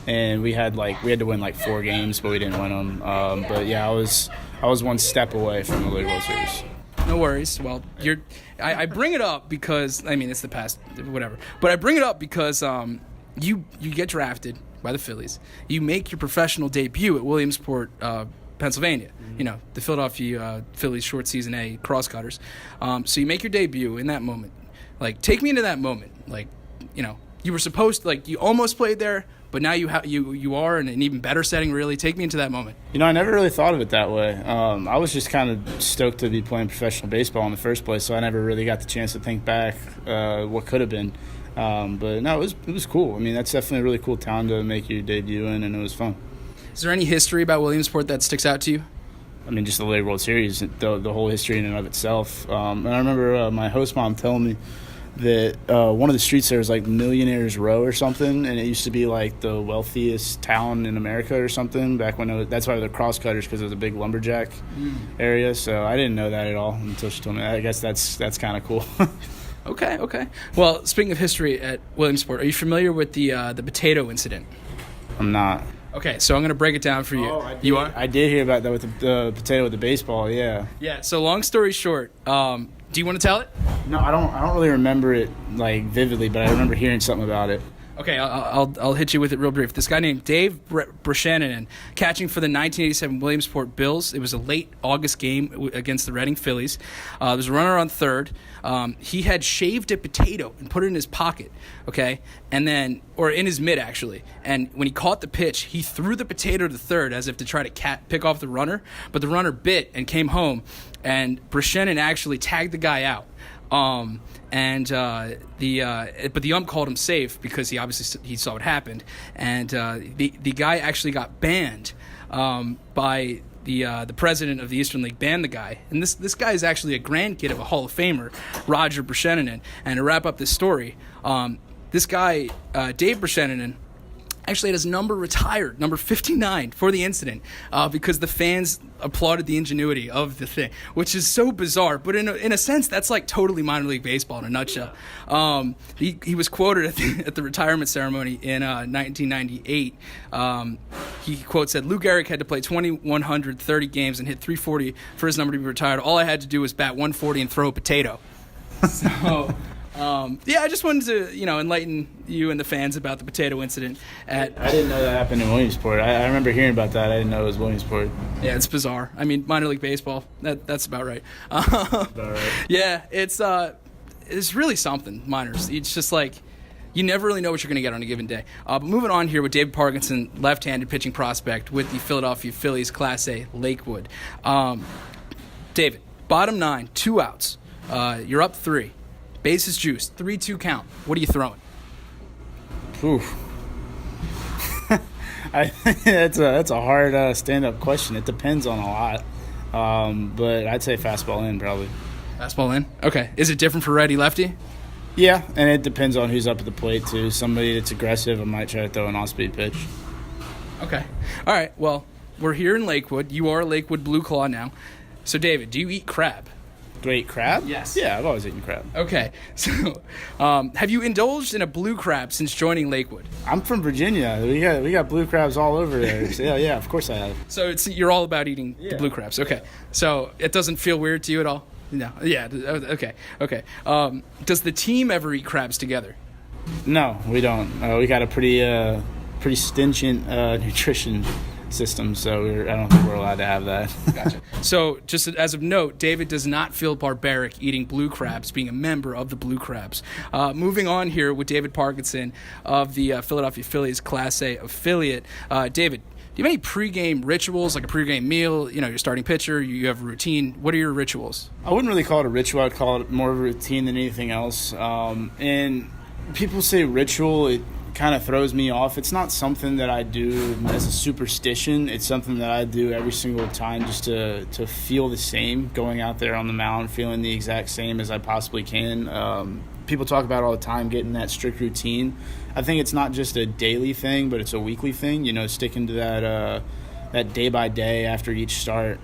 and we had to win 4 games, but we didn't win them. But yeah, I was 1 step away from the League World Series. No worries. Well, I bring it up because it's the past, whatever. But I bring it up because you get drafted by the Phillies. You make your professional debut at Williamsport, Pennsylvania. Mm-hmm. The Philadelphia Phillies short season A crosscutters. So you make your debut in that moment. Take me into that moment. You were supposed to, you almost played there, but now you are in an even better setting, really. Take me into that moment. I never really thought of it that way. I was just kind of stoked to be playing professional baseball in the first place, so I never really got the chance to think back what could have been. But no, it was cool. That's definitely a really cool town to make your debut in, and it was fun. Is there any history about Williamsport that sticks out to you? just the League World Series, the whole history in and of itself. And I remember my host mom telling me that one of the streets there was like Millionaires Row or something, and it used to be like the wealthiest town in America or something back when that's why they're crosscutters, because it was a big lumberjack area. So I didn't know that at all until she told me that. I guess that's kind of cool. Okay. Well, speaking of history at Williamsport, are you familiar with the potato incident? I'm not. Okay, so I'm going to break it down for you. Oh, You are? I did hear about that with the potato with the baseball. Yeah. Yeah. So long story short, do you want to tell it? No, I don't really remember it like vividly, but I remember hearing something about it. Okay, I'll hit you with it real brief. This guy named Dave Bregman, catching for the 1987 Williamsport Bills. It was a late August game against the Reading Phillies. There was a runner on third. He had shaved a potato and put it in his pocket, okay, or in his mitt actually. And when he caught the pitch, he threw the potato to third as if to try to pick off the runner, but the runner bit and came home, and Bregman actually tagged the guy out. But the ump called him safe because he saw what happened, and the guy actually got banned by the president of the Eastern League. Banned the guy, and this guy is actually a grandkid of a Hall of Famer, Roger Bregman. And to wrap up this story, this guy Dave Bregman actually had his number retired, number 59, for the incident, because the fans applauded the ingenuity of the thing, which is so bizarre. But in a sense, that's like totally minor league baseball in a nutshell. He was quoted at the retirement ceremony in 1998. He said, Lou Gehrig had to play 2,130 games and hit 340 for his number to be retired. All I had to do was bat 140 and throw a potato. So... I just wanted to, enlighten you and the fans about the potato incident. I didn't know that happened in Williamsport. I remember hearing about that. I didn't know it was Williamsport. Yeah, it's bizarre. I mean, minor league baseball. That's about right. About right. Yeah, it's really something. Minors. It's just like you never really know what you're going to get on a given day. But moving on here with David Parkinson, left-handed pitching prospect with the Philadelphia Phillies, Class A, Lakewood. David, bottom 9, 2 outs. You're up 3. Bases juiced, 3-2 count. What are you throwing? Oof. That's a hard stand-up question. It depends on a lot, but I'd say fastball in probably. Fastball in? Okay. Is it different for righty-lefty? Yeah, and it depends on who's up at the plate too. Somebody that's aggressive, I might try to throw an off-speed pitch. Okay. All right. Well, we're here in Lakewood. You are a Lakewood Blue Claw now. So, David, do you eat crab? Do I eat crab? Yes. Yeah, I've always eaten crab. Okay. So, have you indulged in a blue crab since joining Lakewood? I'm from Virginia. We got blue crabs all over there. So yeah, of course I have. So you're all about eating the blue crabs. Okay. So it doesn't feel weird to you at all? No. Yeah. Okay. Does the team ever eat crabs together? No, we don't. We got a pretty stringent nutrition system, so I don't think we're allowed to have that. Gotcha. So, just as of note, David does not feel barbaric eating blue crabs, being a member of the Blue Crabs. Moving on here with David Parkinson of the Philadelphia Phillies Class A affiliate. David, do you have any pregame rituals, like a pregame meal? You're starting pitcher, you have a routine. What are your rituals? I wouldn't really call it a ritual. I'd call it more of a routine than anything else. And people say ritual, it kind of throws me off. It's not something that I do as a superstition. It's something that I do every single time just to feel the same, going out there on the mound, feeling the exact same as I possibly can. People talk about all the time getting that strict routine. I think it's not just a daily thing, but it's a weekly thing, sticking to that day by day after each start.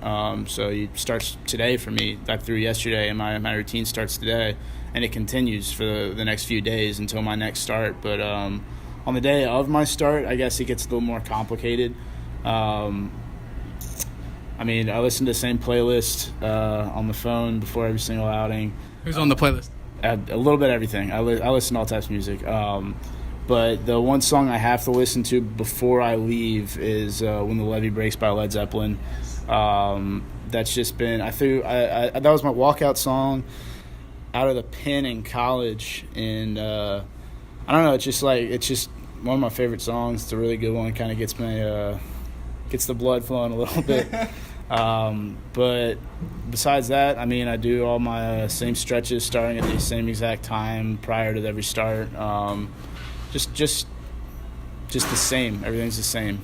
So it starts today for me. I threw yesterday, and my routine starts today, and it continues for the next few days until my next start. But on the day of my start, I guess it gets a little more complicated. I listen to the same playlist on the phone before every single outing. Who's on the playlist? A little bit of everything. I listen to all types of music. But the one song I have to listen to before I leave is When the Levee Breaks by Led Zeppelin. That's just been – that was my walkout song out of the pen in college. And I don't know, it's just one of my favorite songs. It's a really good one. It kind of gets the blood flowing a little bit. But besides that, I do all my same stretches starting at the same exact time prior to every start. Just the same. Everything's the same.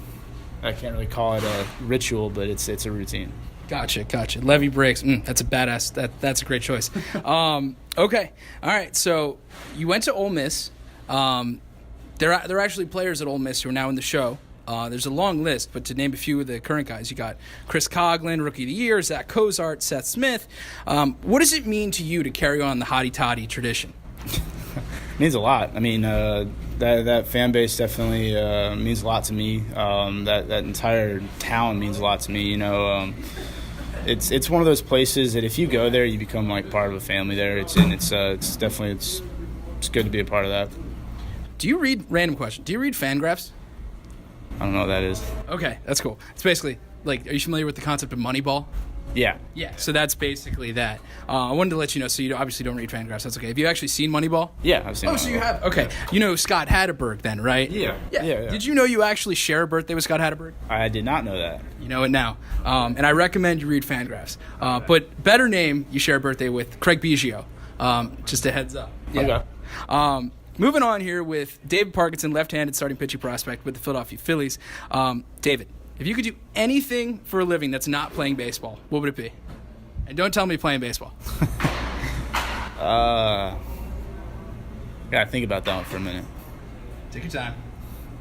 I can't really call it a ritual, but it's a routine. Gotcha. Levy Briggs. That's a badass. That's a great choice. Okay. All right. So you went to Ole Miss. There are actually players at Ole Miss who are now in the show. There's a long list, but to name a few of the current guys, you got Chris Coughlin, Rookie of the Year, Zach Cozart, Seth Smith. What does it mean to you to carry on the hottie toddy tradition? It means a lot. I mean, that fan base definitely means a lot to me. That entire town means a lot to me. It's one of those places that if you go there, you become like part of a family there. It's definitely it's good to be a part of that. Do you read Fangraphs? I don't know what that is. Okay, that's cool. It's basically like, are you familiar with the concept of Moneyball? Yeah. Yeah, so that's basically that. I wanted to let you know, so you obviously don't read Fangraphs. That's okay. Have you actually seen Moneyball? Yeah, I've seen Moneyball. Oh, so you have? Okay. You know Scott Hatterberg then, right? Yeah. Did you know you actually share a birthday with Scott Hatterberg? I did not know that. You know it now. And I recommend you read Fangraphs. But better name, you share a birthday with Craig Biggio. Just a heads up. Yeah. Okay. Moving on here with David Parkinson, left-handed starting pitching prospect with the Philadelphia Phillies. David, if you could do anything for a living that's not playing baseball, what would it be? And don't tell me playing baseball. Gotta think about that one for a minute. Take your time.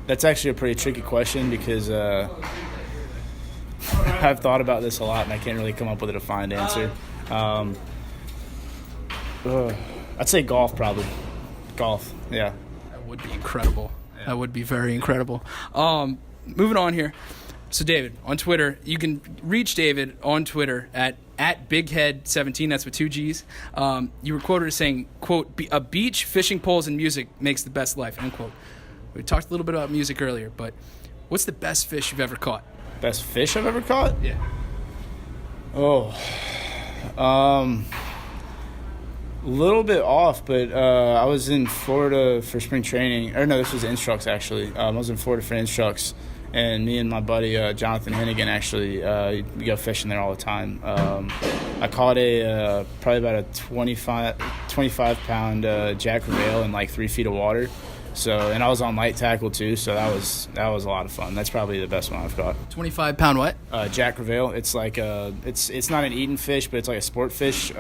That's actually a pretty tricky question because I've thought about this a lot and I can't really come up with a defined answer. I'd say golf probably. Golf, yeah. That would be incredible. Yeah. That would be very incredible. Moving on here. So, David, on Twitter, you can reach David on Twitter at BigHead17. That's with 2 G's. You were quoted as saying, quote, "A beach, fishing poles, and music makes the best life," unquote. We talked a little bit about music earlier, but what's the best fish you've ever caught? Best fish I've ever caught? Yeah. Oh. Little bit off, but I was in Florida for spring training. Or no, this was Instructs, actually. I was in Florida for Instructs, and me and my buddy Jonathan Hennigan, actually, we go fishing there all the time. I caught probably about a 25-pound Jack Crevalle in like 3 feet of water. So, and I was on light tackle too, so that was a lot of fun. That's probably the best one I've caught. 25-pound what? Jack Crevalle. It's like it's not an eating fish, but it's like a sport fish.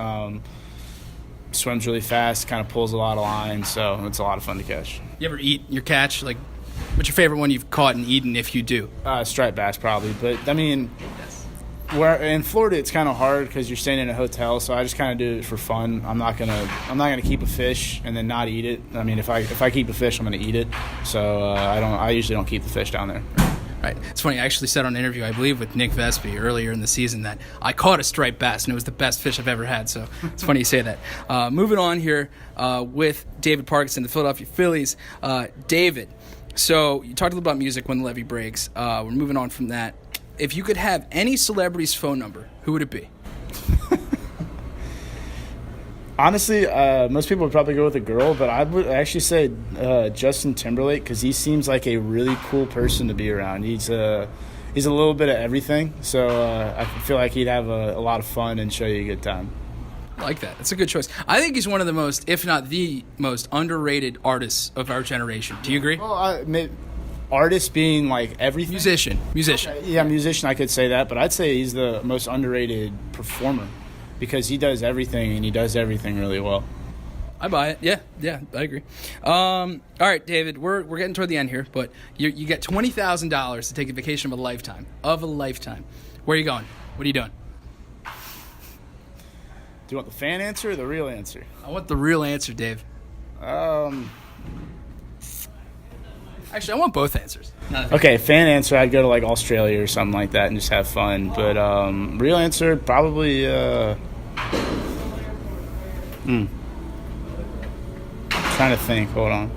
Swims really fast, kind of pulls a lot of line, so it's a lot of fun to catch. You ever eat your catch? Like, what's your favorite one you've caught and eaten if you do? Striped bass probably, but I mean, where in Florida it's kind of hard because you're staying in a hotel, so I just kind of do it for fun. I'm not gonna keep a fish and then not eat it. I mean, if I keep a fish, I'm gonna eat it. So I usually don't keep the fish down there. Right. It's funny, I actually said on an interview, I believe, with Nick Vespi earlier in the season that I caught a striped bass, and it was the best fish I've ever had. So it's funny you say that. Moving on here with David Parkinson, the Philadelphia Phillies. David, so you talked a little about music when the levee breaks. We're moving on from that. If you could have any celebrity's phone number, who would it be? Honestly, most people would probably go with a girl, but I would actually say Justin Timberlake because he seems like a really cool person to be around. He's a little bit of everything, so I feel like he'd have a lot of fun and show you a good time. I like that. That's a good choice. I think he's one of the most, if not the most, underrated artists of our generation. Do you agree? Well, artist being like everything. Musician. Okay. Yeah, musician. I could say that, but I'd say he's the most underrated performer. Because he does everything, and he does everything really well. I buy it. Yeah, I agree. All right, David, we're getting toward the end here, but you get $20,000 to take a vacation of a lifetime. Where are you going? What are you doing? Do you want the fan answer or the real answer? I want the real answer, Dave. Actually, I want both answers. Okay, fan answer, I'd go to like Australia or something like that and just have fun. But real answer, probably trying to think, hold on.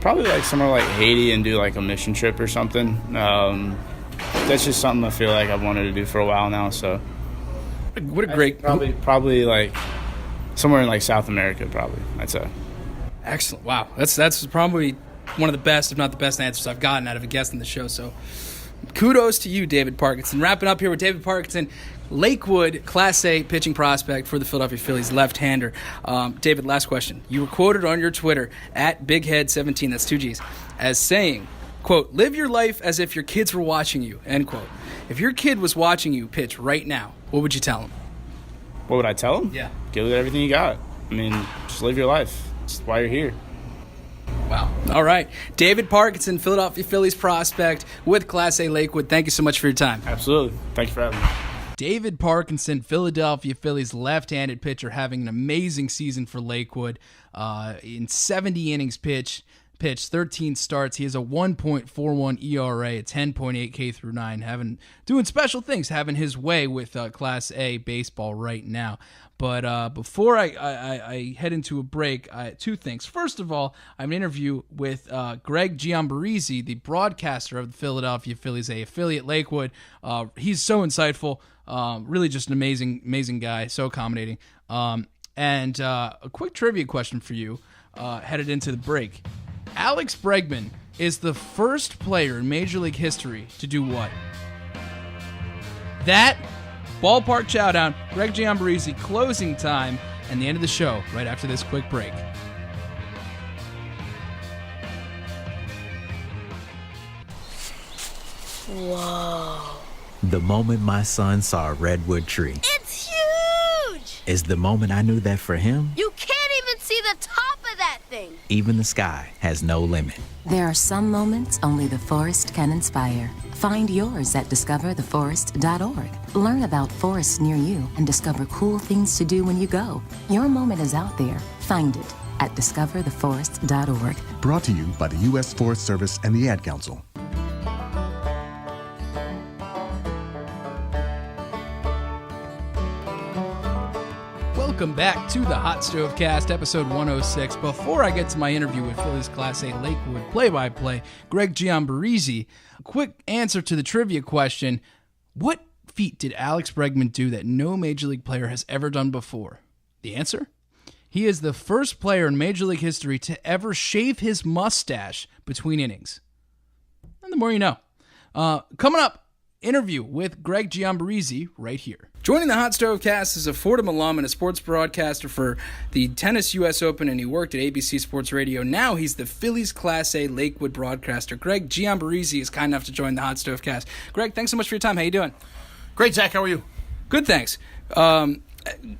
Probably like somewhere like Haiti and do like a mission trip or something. That's just something I feel like I've wanted to do for a while now. So what a great probably like somewhere in like South America, probably. I'd say. Excellent. Wow. That's probably one of the best, if not the best answers I've gotten out of a guest on the show. So kudos to you, David Parkinson. Wrapping up here with David Parkinson, Lakewood Class A pitching prospect for the Philadelphia Phillies, left-hander. David, last question. You were quoted on your Twitter at BigHead17, that's 2 G's, as saying, quote, live your life as if your kids were watching you, end quote. If your kid was watching you pitch right now, what would you tell him? What would I tell him? Yeah. Give it everything you got. I mean, just live your life. That's why you're here. Wow. All right. David Parkinson, Philadelphia Phillies prospect with Class A Lakewood. Thank you so much for your time. Absolutely. Thank you for having me. David Parkinson, Philadelphia Phillies left-handed pitcher, having an amazing season for Lakewood. In 70 innings pitched 13 starts. He has a 1.41 ERA, a 10.8 K through 9, doing special things, having his way with Class A baseball right now. But before I head into a break, two things. First of all, I have an interview with Greg Giombarrese, the broadcaster of the Philadelphia Phillies, a affiliate Lakewood. He's so insightful, really just an amazing guy, so accommodating. And a quick trivia question for you, headed into the break. Alex Bregman is the first player in Major League history to do what? That Ballpark Chowdown, Greg Giombarrese, closing time, and the end of the show right after this quick break. Whoa. The moment my son saw a redwood tree It's huge! is the moment I knew that for him, You can't even see the top of that thing. even the sky has no limit. There are some moments only the forest can inspire. Find yours at discovertheforest.org. Learn about forests near you and discover cool things to do when you go. Your moment is out there. Find it at discovertheforest.org. Brought to you by the U.S. Forest Service and the Ad Council. Welcome back to the Hot Stove Cast, episode 106. Before I get to my interview with Phillies Class A Lakewood play-by-play, Greg Giombarrese, a quick answer to the trivia question: what feat did Alex Bregman do that no Major League player has ever done before? The answer? He is the first player in Major League history to ever shave his mustache between innings. And the more you know. Coming up, interview with Greg Giombarrese right here. Joining the Hot Stove Cast is a Fordham alum and a sports broadcaster for the Tennis U.S. Open, and he worked at ABC Sports Radio. Now he's the Phillies Class A Lakewood broadcaster. Greg Giombarrese is kind enough to join the Hot Stove Cast. Greg, thanks so much for your time. How you doing? Great, Zach. How are you? Good, thanks.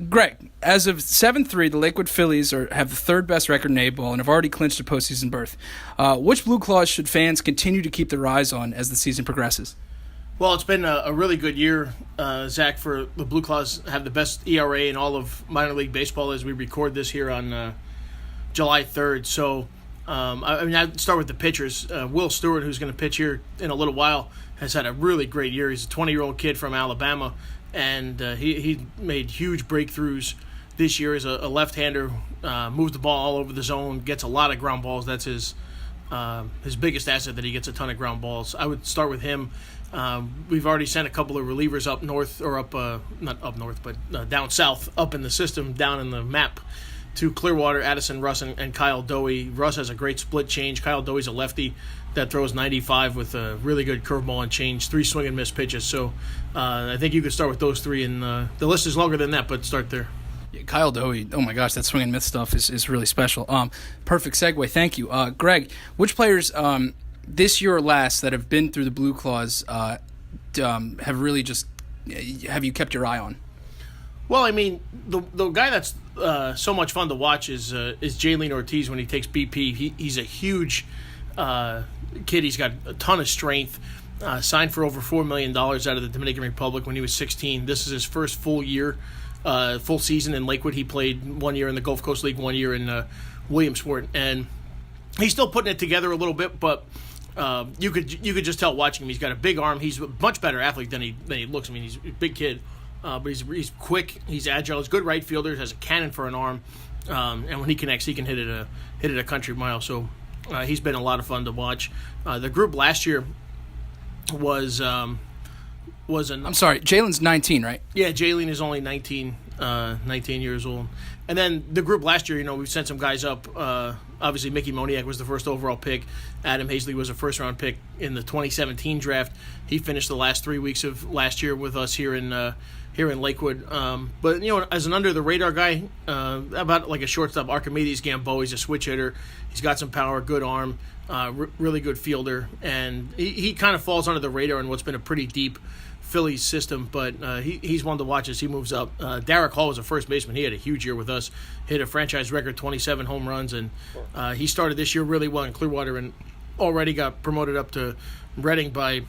Greg, as of 7-3, the Lakewood Phillies have the third best record in A-ball and have already clinched a postseason berth. Which Blue Claws should fans continue to keep their eyes on as the season progresses? Well, it's been a really good year, Zach, for the Blue Claws. Have the best ERA in all of minor league baseball as we record this here on July 3rd. So, I'd start with the pitchers. Will Stewart, who's going to pitch here in a little while, has had a really great year. He's a 20-year-old kid from Alabama, and he made huge breakthroughs this year as a left-hander. Moves the ball all over the zone, gets a lot of ground balls. That's his biggest asset, that he gets a ton of ground balls. I would start with him. We've already sent a couple of relievers up north, or not up north, but down south, up in the system, down in the map, to Clearwater, Addison Russ, and Kyle Dowie. Russ has a great split change. Kyle Dowie's a lefty that throws 95 with a really good curveball and change, 3 swing and miss pitches. So I think you could start with those 3, and the list is longer than that, but start there. Yeah, Kyle Dowie, oh my gosh, that swing and miss stuff is really special. Perfect segue, thank you. Greg, which players this year or last that have been through the Blue Claws have really have you kept your eye on? Well, I mean, the guy that's so much fun to watch is Jalen Ortiz when he takes BP. He's a huge kid. He's got a ton of strength. Signed for over $4 million out of the Dominican Republic when he was 16. This is his first full season in Lakewood. He played 1 year in the Gulf Coast League, 1 year in Williamsport, and he's still putting it together a little bit, but you could just tell watching him. He's got a big arm. He's a much better athlete than he looks. I mean, he's a big kid, but he's quick. He's agile. He's a good right fielder. Has a cannon for an arm, and when he connects, he can hit it a country mile. So he's been a lot of fun to watch. The group last year was I'm sorry, Jalen's 19, right? Yeah, Jalen is only 19 years old. And then the group last year, we sent some guys up. Obviously, Mickey Moniak was the first overall pick. Adam Hazley was a first-round pick in the 2017 draft. He finished the last 3 weeks of last year with us here in here in Lakewood. But, as an under-the-radar guy, about like a shortstop, Archimedes Gamboa, he's a switch hitter. He's got some power, good arm, really good fielder. And he kind of falls under the radar in what's been a pretty deep Phillies system, but he's one to watch as he moves up. Derek Hall was a first baseman. He had a huge year with us, hit a franchise record 27 home runs, and he started this year really well in Clearwater and already got promoted up to Reading by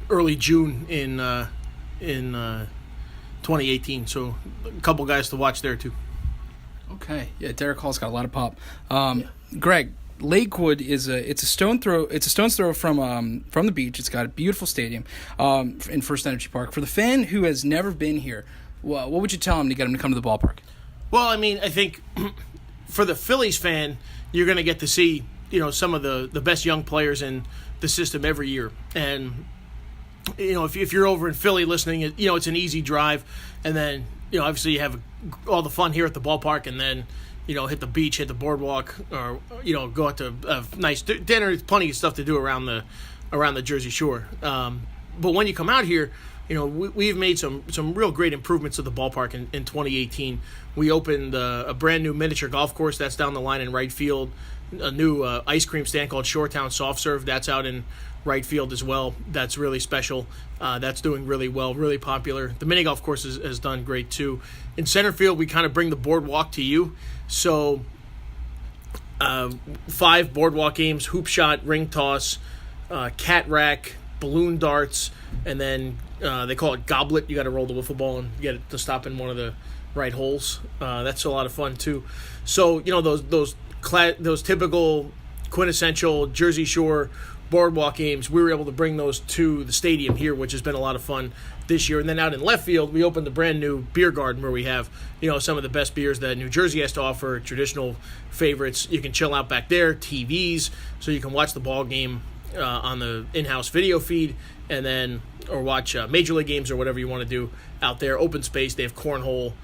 early June in 2018. So a couple guys to watch there too. Okay, yeah, Derek Hall's got a lot of pop. Greg, Lakewood is a stone's throw from the beach. It's got a beautiful stadium in First Energy Park. For the fan who has never been here, what would you tell him to get him to come to the ballpark? Well, I mean, I think for the Phillies fan, you're going to get to see some of the best young players in the system every year. And if you're over in Philly listening, it's an easy drive, and then obviously you have all the fun here at the ballpark, and then hit the beach, hit the boardwalk, or go out to a nice dinner. There's plenty of stuff to do around the Jersey Shore. But when you come out here, we've made some real great improvements to the ballpark in 2018. We opened a brand new miniature golf course that's down the line in right field. A new ice cream stand called Shoretown Soft Serve that's out in right field as well. That's really special. That's doing really well, really popular. The mini golf course has done great too. In center field, we kind of bring the boardwalk to you. So 5 boardwalk games: hoop shot, ring toss, cat rack, balloon darts, and then they call it goblet. You got to roll the wiffle ball and get it to stop in one of the right holes. That's a lot of fun too. So those typical quintessential Jersey Shore boardwalk games, we were able to bring those to the stadium here, which has been a lot of fun this year. And then out in left field, we opened the brand new beer garden where we have some of the best beers that New Jersey has to offer, traditional favorites. You can chill out back there, TVs, so you can watch the ball game on the in-house video feed, and then or watch major league games or whatever you want to do out there. Open space, they have cornhole,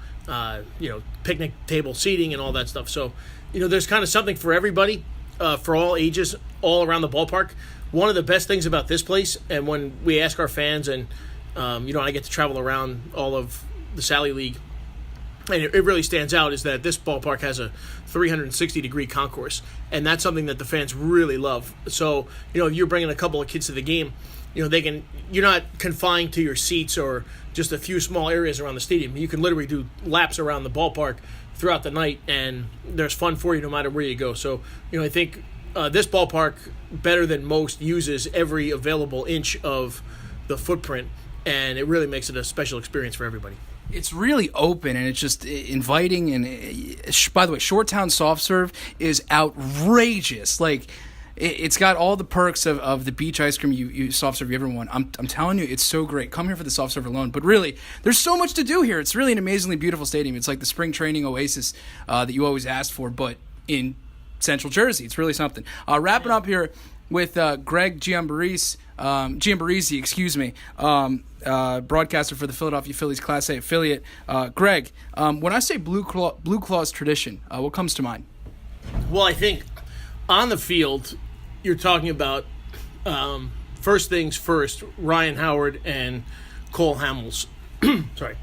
picnic table seating and all that stuff. So there's kind of something for everybody, for all ages, all around the ballpark. One of the best things about this place, and when we ask our fans, and I get to travel around all of the Sally League, and it really stands out, is that this ballpark has a 360-degree concourse, and that's something that the fans really love. So, if you're bringing a couple of kids to the game, you're not confined to your seats or just a few small areas around the stadium. You can literally do laps around the ballpark throughout the night, and there's fun for you no matter where you go. So, I think this ballpark, better than most, uses every available inch of the footprint, and it really makes it a special experience for everybody. It's really open, and it's just inviting. And by the way, Shoretown Soft Serve is outrageous. Like, it's got all the perks of the beach ice cream you soft serve you ever want. I'm telling you, it's so great. Come here for the soft serve alone. But really, there's so much to do here. It's really an amazingly beautiful stadium. It's like the spring training oasis that you always asked for, but in Central Jersey. It's really something. Wrapping up here with Greg Giombarrese, broadcaster for the Philadelphia Phillies Class A affiliate. Greg, when I say Blue Claws tradition, what comes to mind? Well, I think on the field, you're talking about first things first, Ryan Howard and Cole Hamels. Sorry.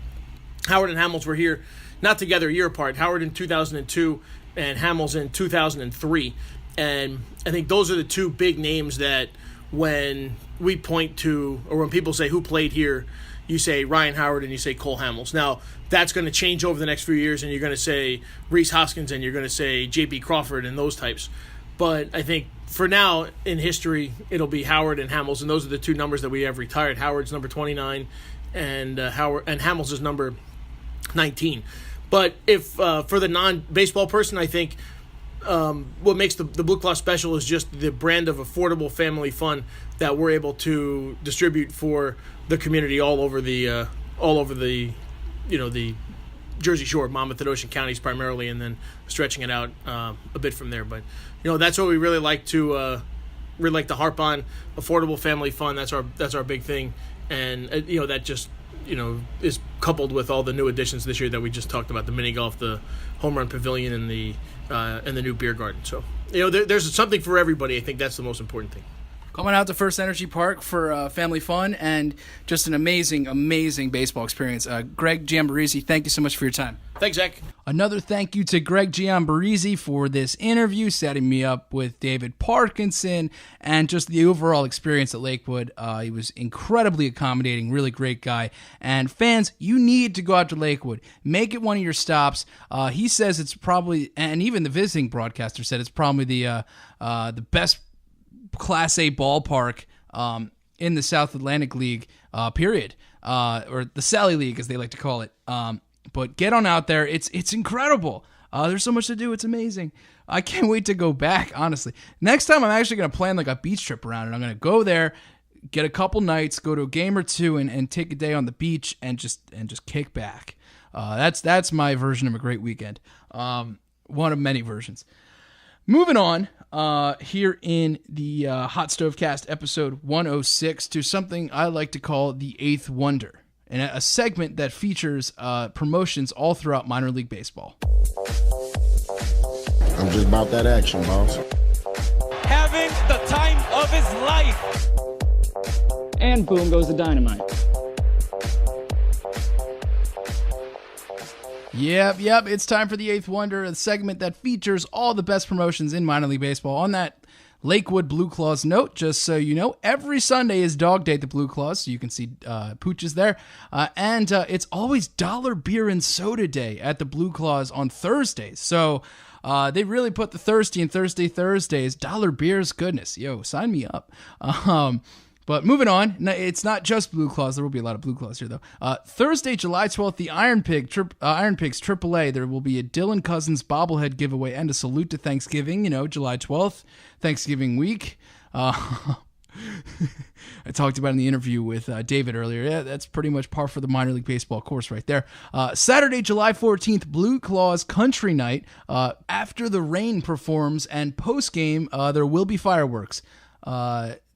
Howard and Hamels were here, not together, a year apart. Howard in 2002 and Hamels in 2003. And I think those are the two big names that when we point to, or when people say who played here, you say Ryan Howard and you say Cole Hamels. Now, that's going to change over the next few years, and you're going to say Reese Hoskins and you're going to say J.P. Crawford and those types. But I think for now in history, it'll be Howard and Hamels, and those are the two numbers that we have retired. Howard's number 29, and Hamels is number 19. But if for the non-baseball person, I think what makes the Blue Claw special is just the brand of affordable family fun that we're able to distribute for the community all over the the Jersey Shore, Monmouth and Ocean counties primarily, and then stretching it out a bit from there. But that's what we really like to harp on: affordable family fun. That's our big thing, and that just is coupled with all the new additions this year that we just talked about: the mini golf, the home run pavilion, and the new beer garden. So there's something for everybody. I think that's the most important thing. Coming out to First Energy Park for family fun and just an amazing, amazing baseball experience. Greg Giombarrese, thank you so much for your time. Thanks, Zach. Another thank you to Greg Giombarrese for this interview, setting me up with David Parkinson, and just the overall experience at Lakewood. He was incredibly accommodating, really great guy. And fans, you need to go out to Lakewood. Make it one of your stops. He says it's probably, and even the visiting broadcaster said it's probably the best Class A ballpark in the South Atlantic League, period, or the Sally League, as they like to call it. But get on out there. It's incredible. There's so much to do. It's amazing. I can't wait to go back, honestly. Next time, I'm actually going to plan like a beach trip around it. I'm going to go there, get a couple nights, go to a game or two, and take a day on the beach and just kick back. That's my version of a great weekend. One of many versions. Moving on, here in the Hot Stove Cast episode 106 to something I like to call the Eighth Wonder, and a segment that features promotions all throughout minor league baseball. I'm just about that action, boss. Having the time of his life. And boom goes the dynamite. Yep. It's time for the Eighth Wonder, a segment that features all the best promotions in minor league baseball. On that Lakewood BlueClaws note, just so you know, every Sunday is Dog Day at the BlueClaws, so you can see pooches there. And it's always Dollar Beer and Soda Day at the BlueClaws on Thursdays. So they really put the thirsty in Thursdays. Dollar Beers, goodness. Yo, sign me up. But moving on, it's not just Blue Claws. There will be a lot of Blue Claws here, though. Thursday, July 12th, the Iron Pigs AAA. There will be a Dylan Cousins bobblehead giveaway and a salute to Thanksgiving. July 12th, Thanksgiving week. I talked about in the interview with David earlier. Yeah, that's pretty much par for the minor league baseball course right there. Saturday, July 14th, Blue Claws Country Night. After the rain performs and post-game, there will be fireworks.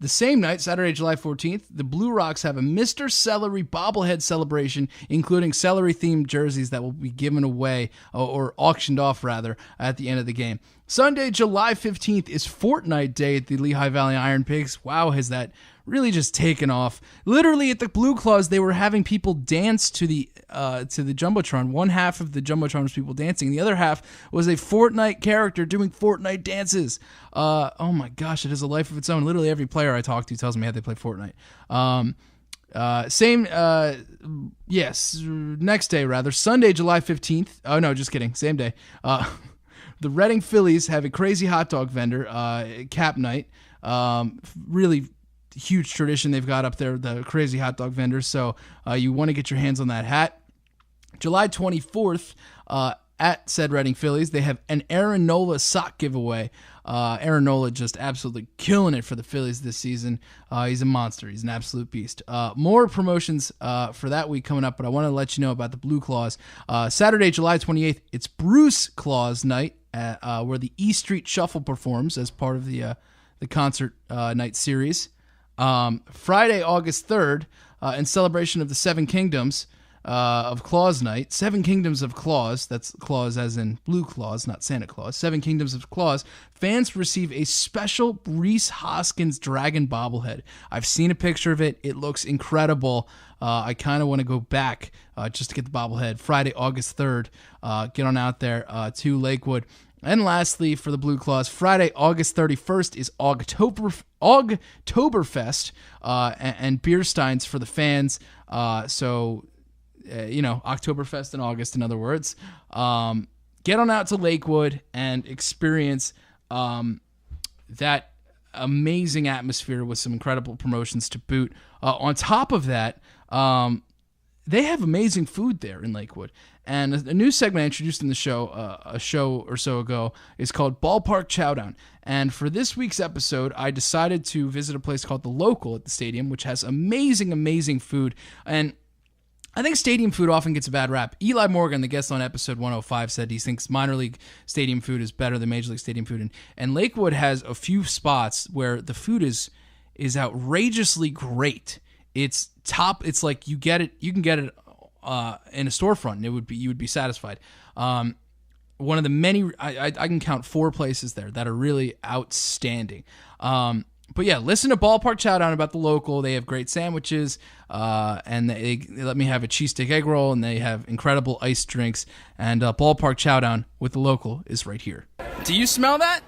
The same night, Saturday, July 14th, the Blue Rocks have a Mr. Celery bobblehead celebration, including celery-themed jerseys that will be given away, or auctioned off, rather, at the end of the game. Sunday, July 15th is Fortnite Day at the Lehigh Valley Iron Pigs. Wow, has that really just taken off. Literally, at the Blue Claws, they were having people dance to the Jumbotron. One half of the Jumbotron was people dancing. The other half was a Fortnite character doing Fortnite dances. Oh my gosh, it has a life of its own. Literally every player I talk to tells me how they play Fortnite. Next day, rather. Sunday, July 15th. Oh, no, just kidding. Same day. The Reading Phillies have a crazy hot dog vendor, cap night. Really huge tradition they've got up there, the crazy hot dog vendors. So you want to get your hands on that hat. July 24th, at said Reading Phillies, they have an Aaron Nola sock giveaway. Aaron Nola just absolutely killing it for the Phillies this season. He's a monster. He's an absolute beast. More promotions for that week coming up, but I want to let you know about the Blue Claws. Saturday, July 28th, it's Bruce Claws night, where the E Street Shuffle performs as part of the concert night series. Friday, August 3rd, in celebration of the Seven Kingdoms of Claus Night, Seven Kingdoms of Claus, that's Claus as in Blue Claus, not Santa Claus, Seven Kingdoms of Claus, fans receive a special Reese Hoskins dragon bobblehead. I've seen a picture of it. It looks incredible. I kind of want to go back just to get the bobblehead. Friday, August 3rd, get on out there to Lakewood. And lastly, for the Blue Claws, Friday, August 31st is Ogtoberfest and beer steins for the fans. Oktoberfest in August, in other words. Get on out to Lakewood and experience that amazing atmosphere with some incredible promotions to boot. On top of that, they have amazing food there in Lakewood. And a new segment I introduced in the show a show or so ago is called Ballpark Chowdown. And for this week's episode, I decided to visit a place called The Local at the stadium, which has amazing, amazing food. And I think stadium food often gets a bad rap. Eli Morgan, the guest on episode 105, said he thinks minor league stadium food is better than major league stadium food. And Lakewood has a few spots where the food is outrageously great. It's top. It's like you can get it in a storefront, and you would be satisfied. One of the many, I can count 4 places there that are really outstanding. But yeah, listen to Ballpark Chowdown about the local. They have great sandwiches, and they let me have a cheesesteak egg roll, and they have incredible iced drinks. And Ballpark Chowdown with the local is right here. Do you smell that?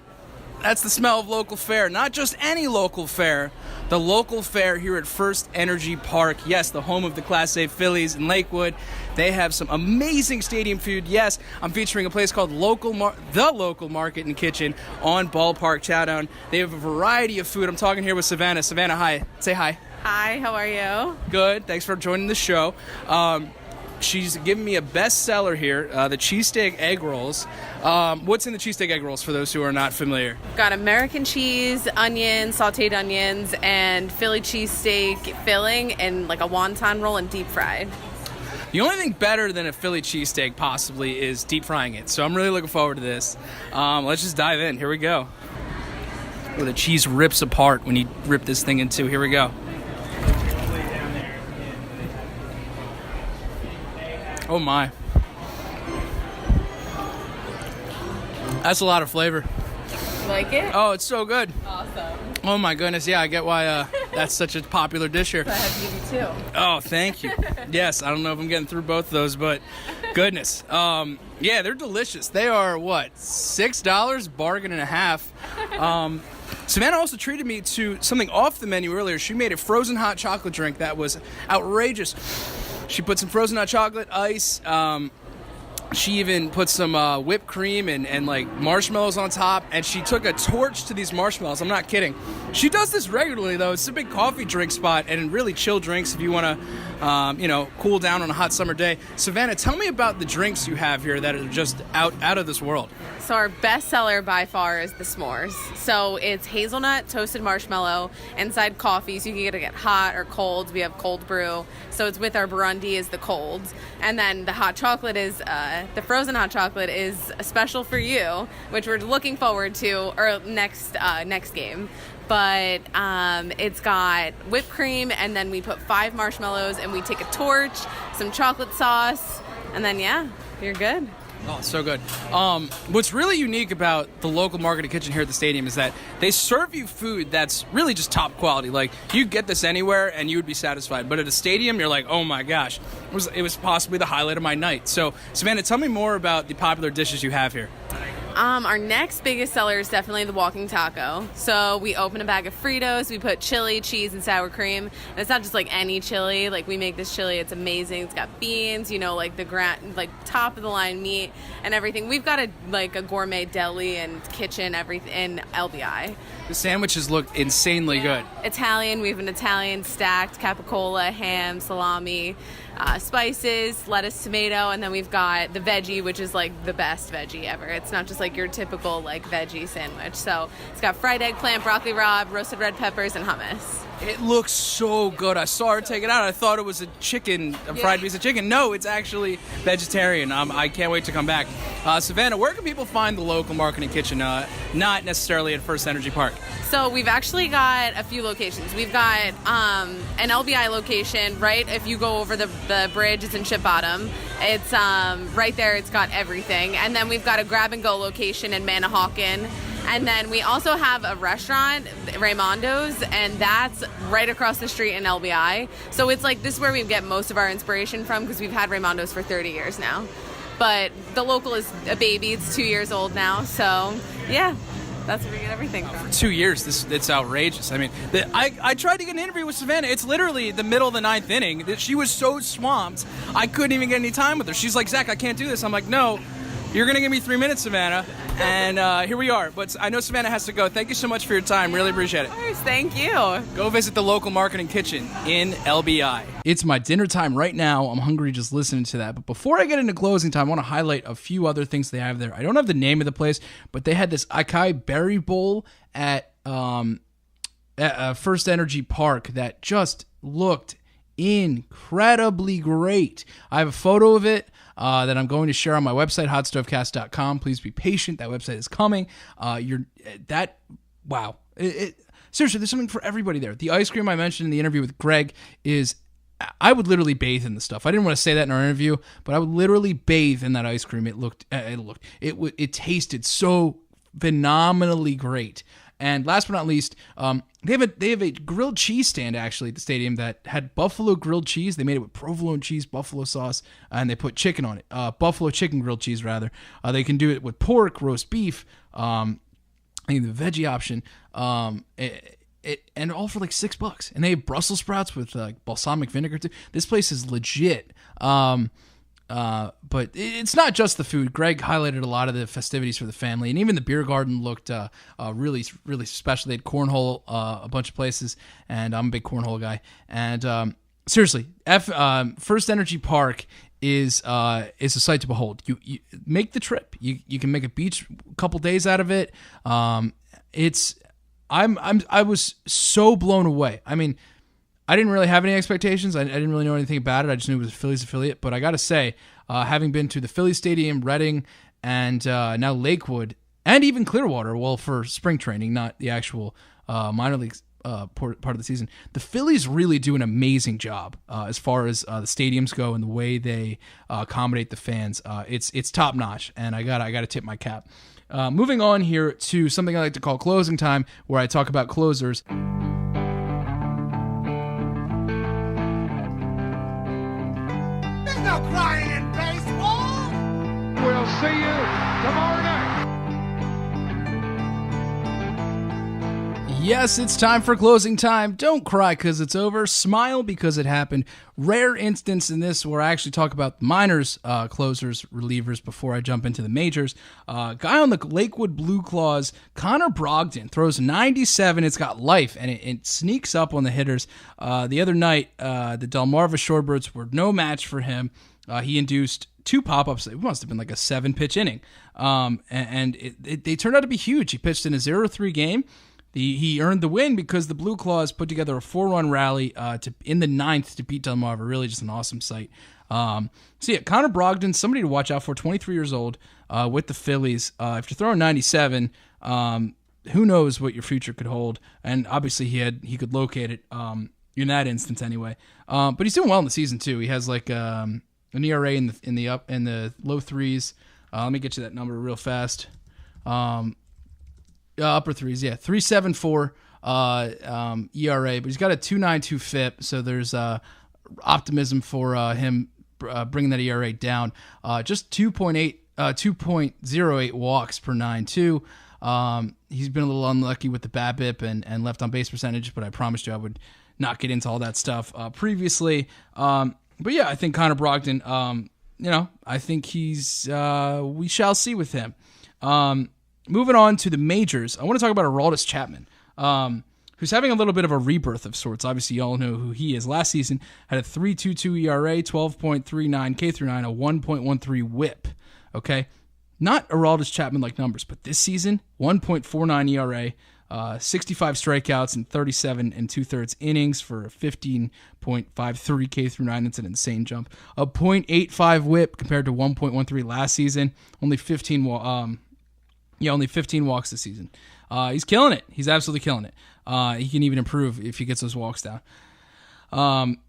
That's the smell of local fare. Not just any local fare. The local fare here at First Energy Park. Yes, the home of the Class A Phillies in Lakewood. They have some amazing stadium food. Yes, I'm featuring a place called The Local Market and Kitchen on Ballpark Chowdown. They have a variety of food. I'm talking here with Savannah. Savannah, hi. Say hi. Hi, how are you? Good. Thanks for joining the show. She's given me a bestseller here, the cheesesteak egg rolls. What's in the cheesesteak egg rolls for those who are not familiar? Got American cheese, onions, sauteed onions, and Philly cheesesteak filling, and like a wonton roll and deep fried. The only thing better than a Philly cheesesteak possibly is deep frying it. So I'm really looking forward to this. Let's just dive in. Here we go. Where the cheese rips apart when you rip this thing in two. Here we go. Oh my. That's a lot of flavor. Like it? Oh, it's so good. Awesome. Oh my goodness, yeah, I get why that's such a popular dish here. I have beauty too. Oh, thank you. Yes, I don't know if I'm getting through both of those, but goodness. Yeah, they're delicious. They are, what, $6? Bargain and a half. Savannah also treated me to something off the menu earlier. She made a frozen hot chocolate drink that was outrageous. She put some frozen hot chocolate, ice. She even put some whipped cream and like marshmallows on top, and she took a torch to these marshmallows. I'm not kidding. She does this regularly, though. It's a big coffee drink spot and really chill drinks if you want to, cool down on a hot summer day. Savannah, tell me about the drinks you have here that are just out of this world. So our best seller by far is the s'mores. So it's hazelnut, toasted marshmallow, inside coffee, so you can get hot or cold. We have cold brew. So it's with our Burundi is the cold. And then the hot chocolate is, the frozen hot chocolate is special for you, which we're looking forward to our next game. But it's got whipped cream, and then we put 5 marshmallows, and we take a torch, some chocolate sauce, and then, yeah, you're good. Oh, so good. What's really unique about the local market and kitchen here at the stadium is that they serve you food that's really just top quality. Like, you get this anywhere and you would be satisfied. But at a stadium, you're like, oh my gosh, it was possibly the highlight of my night. So, Savannah, tell me more about the popular dishes you have here. Our next biggest seller is definitely the walking taco. So we open a bag of Fritos, we put chili, cheese, and sour cream. And it's not just like any chili. Like, we make this chili, it's amazing. It's got beans, like the top of the line meat and everything. We've got a gourmet deli and kitchen, everything in LBI. The sandwiches look insanely good. Italian, we have an Italian stacked capicola, ham, salami, spices, lettuce, tomato, and then we've got the veggie, which is like the best veggie ever. It's not just like your typical like veggie sandwich. So it's got fried eggplant, broccoli rabe, roasted red peppers, and hummus. It looks so good. I saw her take it out. I thought it was a fried piece of chicken. No, it's actually vegetarian. I can't wait to come back. Savannah, where can people find the local market and kitchen? Not necessarily at First Energy Park. So we've actually got a few locations. We've got an LBI location, right? If you go over the bridge, it's in Chip Bottom. It's right there. It's got everything. And then we've got a grab-and-go location in Manahawkin. And then we also have a restaurant, Raimondo's, and that's right across the street in LBI. So it's like, this is where we get most of our inspiration from, because we've had Raimondo's for 30 years now. But the local is a baby. It's 2 years old now. So, yeah, that's where we get everything from. For 2 years, it's outrageous. I mean, I tried to get an interview with Savannah. It's literally the middle of the 9th inning. She was so swamped, I couldn't even get any time with her. She's like, Zach, I can't do this. I'm like, no. You're going to give me 3 minutes, Savannah, and here we are. But I know Savannah has to go. Thank you so much for your time. Really appreciate it. Of course, thank you. Go visit the local market and kitchen in LBI. It's my dinner time right now. I'm hungry just listening to that. But before I get into closing time, I want to highlight a few other things they have there. I don't have the name of the place, but they had this acai berry bowl at First Energy Park that just looked incredibly great. I have a photo of it that I'm going to share on my website, HotStoveCast.com. Please be patient. That website is coming. Wow. Seriously, there's something for everybody there. The ice cream I mentioned in the interview with Greg I would literally bathe in the stuff. I didn't want to say that in our interview, but I would literally bathe in that ice cream. It tasted so phenomenally great. And last but not least, they have a grilled cheese stand actually at the stadium that had buffalo grilled cheese. They made it with provolone cheese, buffalo sauce, and they put chicken on it. Buffalo chicken grilled cheese rather. They can do it with pork, roast beef, I think the veggie option, and all for like $6. And they have Brussels sprouts with like balsamic vinegar too. This place is legit. But it's not just the food. Greg highlighted a lot of the festivities for the family, and even the beer garden looked really, really special. They had cornhole a bunch of places, and I'm a big cornhole guy. And seriously, First Energy Park is a sight to behold. You make the trip. You can make a beach a couple days out of it. I was so blown away. I mean, I didn't really have any expectations. I didn't really know anything about it. I just knew it was a Phillies affiliate. But I got to say, having been to the Phillies Stadium, Reading, and now Lakewood, and even Clearwater, well, for spring training, not the actual minor leagues part of the season, the Phillies really do an amazing job as far as the stadiums go and the way they accommodate the fans. It's top notch, and I gotta tip my cap. Moving on here to something I like to call closing time, where I talk about closers. No crying in baseball! We'll see you tomorrow night. Yes, it's time for closing time. Don't cry because it's over. Smile because it happened. Rare instance in this where I actually talk about minors, closers, relievers before I jump into the majors. Guy on the Lakewood BlueClaws, Connor Brogdon, throws 97. It's got life, and it sneaks up on the hitters. The other night, the Delmarva Shorebirds were no match for him. He induced 2 pop-ups. It must have been like a 7-pitch inning. And they turned out to be huge. He pitched in a 0-3 game. He earned the win because the Blue Claws put together a 4-run rally in the 9th to beat Delmarva. Really just an awesome sight. So yeah, Connor Brogdon, somebody to watch out for, 23 years old, with the Phillies. If you're throwing 97, who knows what your future could hold. And obviously he could locate it in that instance anyway. But he's doing well in the season too. He has like an ERA in the low 3s. Let me get you that number real fast. Upper 3s, yeah, 3.74 ERA, but he's got a 2.92 FIP, so there's optimism for him bringing that ERA down. Just 2.08 walks per 9 too. He's been a little unlucky with the BABIP and left on base percentage, but I promised you I would not get into all that stuff previously. But yeah, I think Connor Brogdon, I think he's we shall see with him. Moving on to the majors, I want to talk about Aroldis Chapman, who's having a little bit of a rebirth of sorts. Obviously, you all know who he is. Last season, had a 3.22 ERA, 12.39 K through 9, a 1.13 WHIP. Okay, not Aroldis Chapman-like numbers, but this season, 1.49 ERA, 65 strikeouts and 37 2/3 innings for a 15.53 K through 9. That's an insane jump. A 0.85 WHIP compared to 1.13 last season. Only 15 walks this season. He's killing it. He's absolutely killing it. He can even improve if he gets those walks down. Man,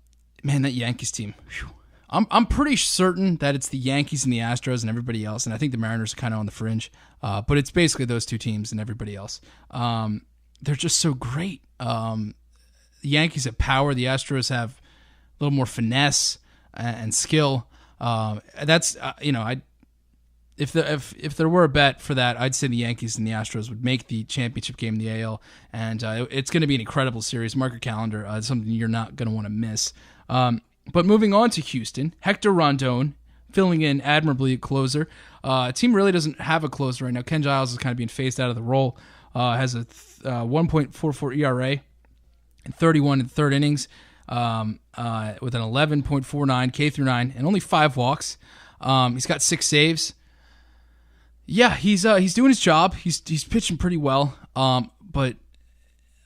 that Yankees team. Whew. I'm pretty certain that it's the Yankees and the Astros and everybody else, and I think the Mariners are kind of on the fringe. But it's basically those two teams and everybody else. They're just so great. The Yankees have power. The Astros have a little more finesse and skill. If there were a bet for that, I'd say the Yankees and the Astros would make the championship game in the AL, and it's going to be an incredible series. Mark your calendar. It's something you're not going to want to miss. But moving on to Houston, Hector Rondon filling in admirably at closer. Team really doesn't have a closer right now. Ken Giles is kind of being phased out of the role. Has a 1.44 ERA in 31 and third innings with an 11.49 K through 9 and only 5 walks. He's got 6 saves. Yeah, he's doing his job. He's pitching pretty well. But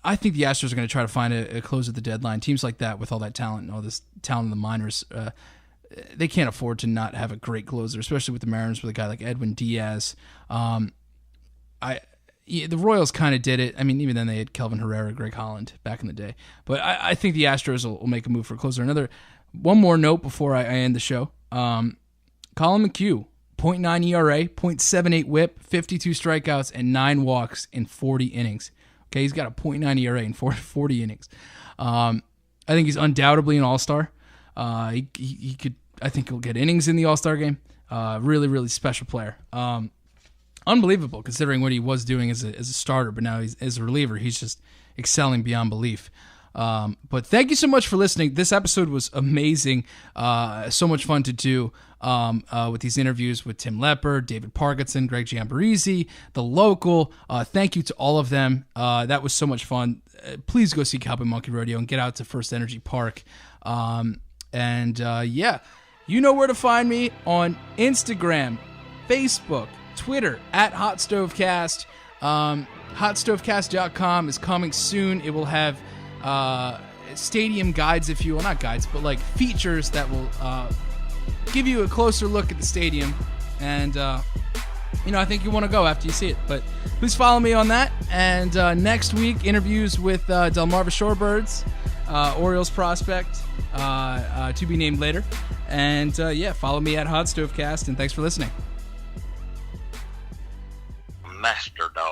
I think the Astros are going to try to find a close at the deadline. Teams like that with all that talent and all this talent in the minors, they can't afford to not have a great closer, especially with the Mariners with a guy like Edwin Diaz. The Royals kind of did it. I mean, even then they had Kelvin Herrera, Greg Holland back in the day. But I think the Astros will make a move for a closer. One more note before I end the show. Colin McHugh. 0.9 ERA, 0.78 WHIP, 52 strikeouts, and 9 walks in 40 innings. Okay, he's got a .9 ERA in 40 innings. I think he's undoubtedly an all-star. He could. I think he'll get innings in the all-star game. Really, really special player. Unbelievable considering what he was doing as a starter, but now as a reliever, he's just excelling beyond belief. But thank you so much for listening. This episode was amazing. So much fun to do with these interviews with Tim Lepard, David Parkinson, Greg Giombarrese, the local. Thank you to all of them. That was so much fun. Please go see Cowboy Monkey Rodeo and get out to First Energy Park. Yeah, you know where to find me on Instagram, Facebook, Twitter, at HotStoveCast. HotStoveCast.com is coming soon. It will have stadium guides, if you will, not guides, but like features that will give you a closer look at the stadium. And, I think you want to go after you see it. But please follow me on that. And next week, interviews with Delmarva Shorebirds, Orioles prospect, to be named later. And, follow me at HotStoveCast, and thanks for listening. Master dog.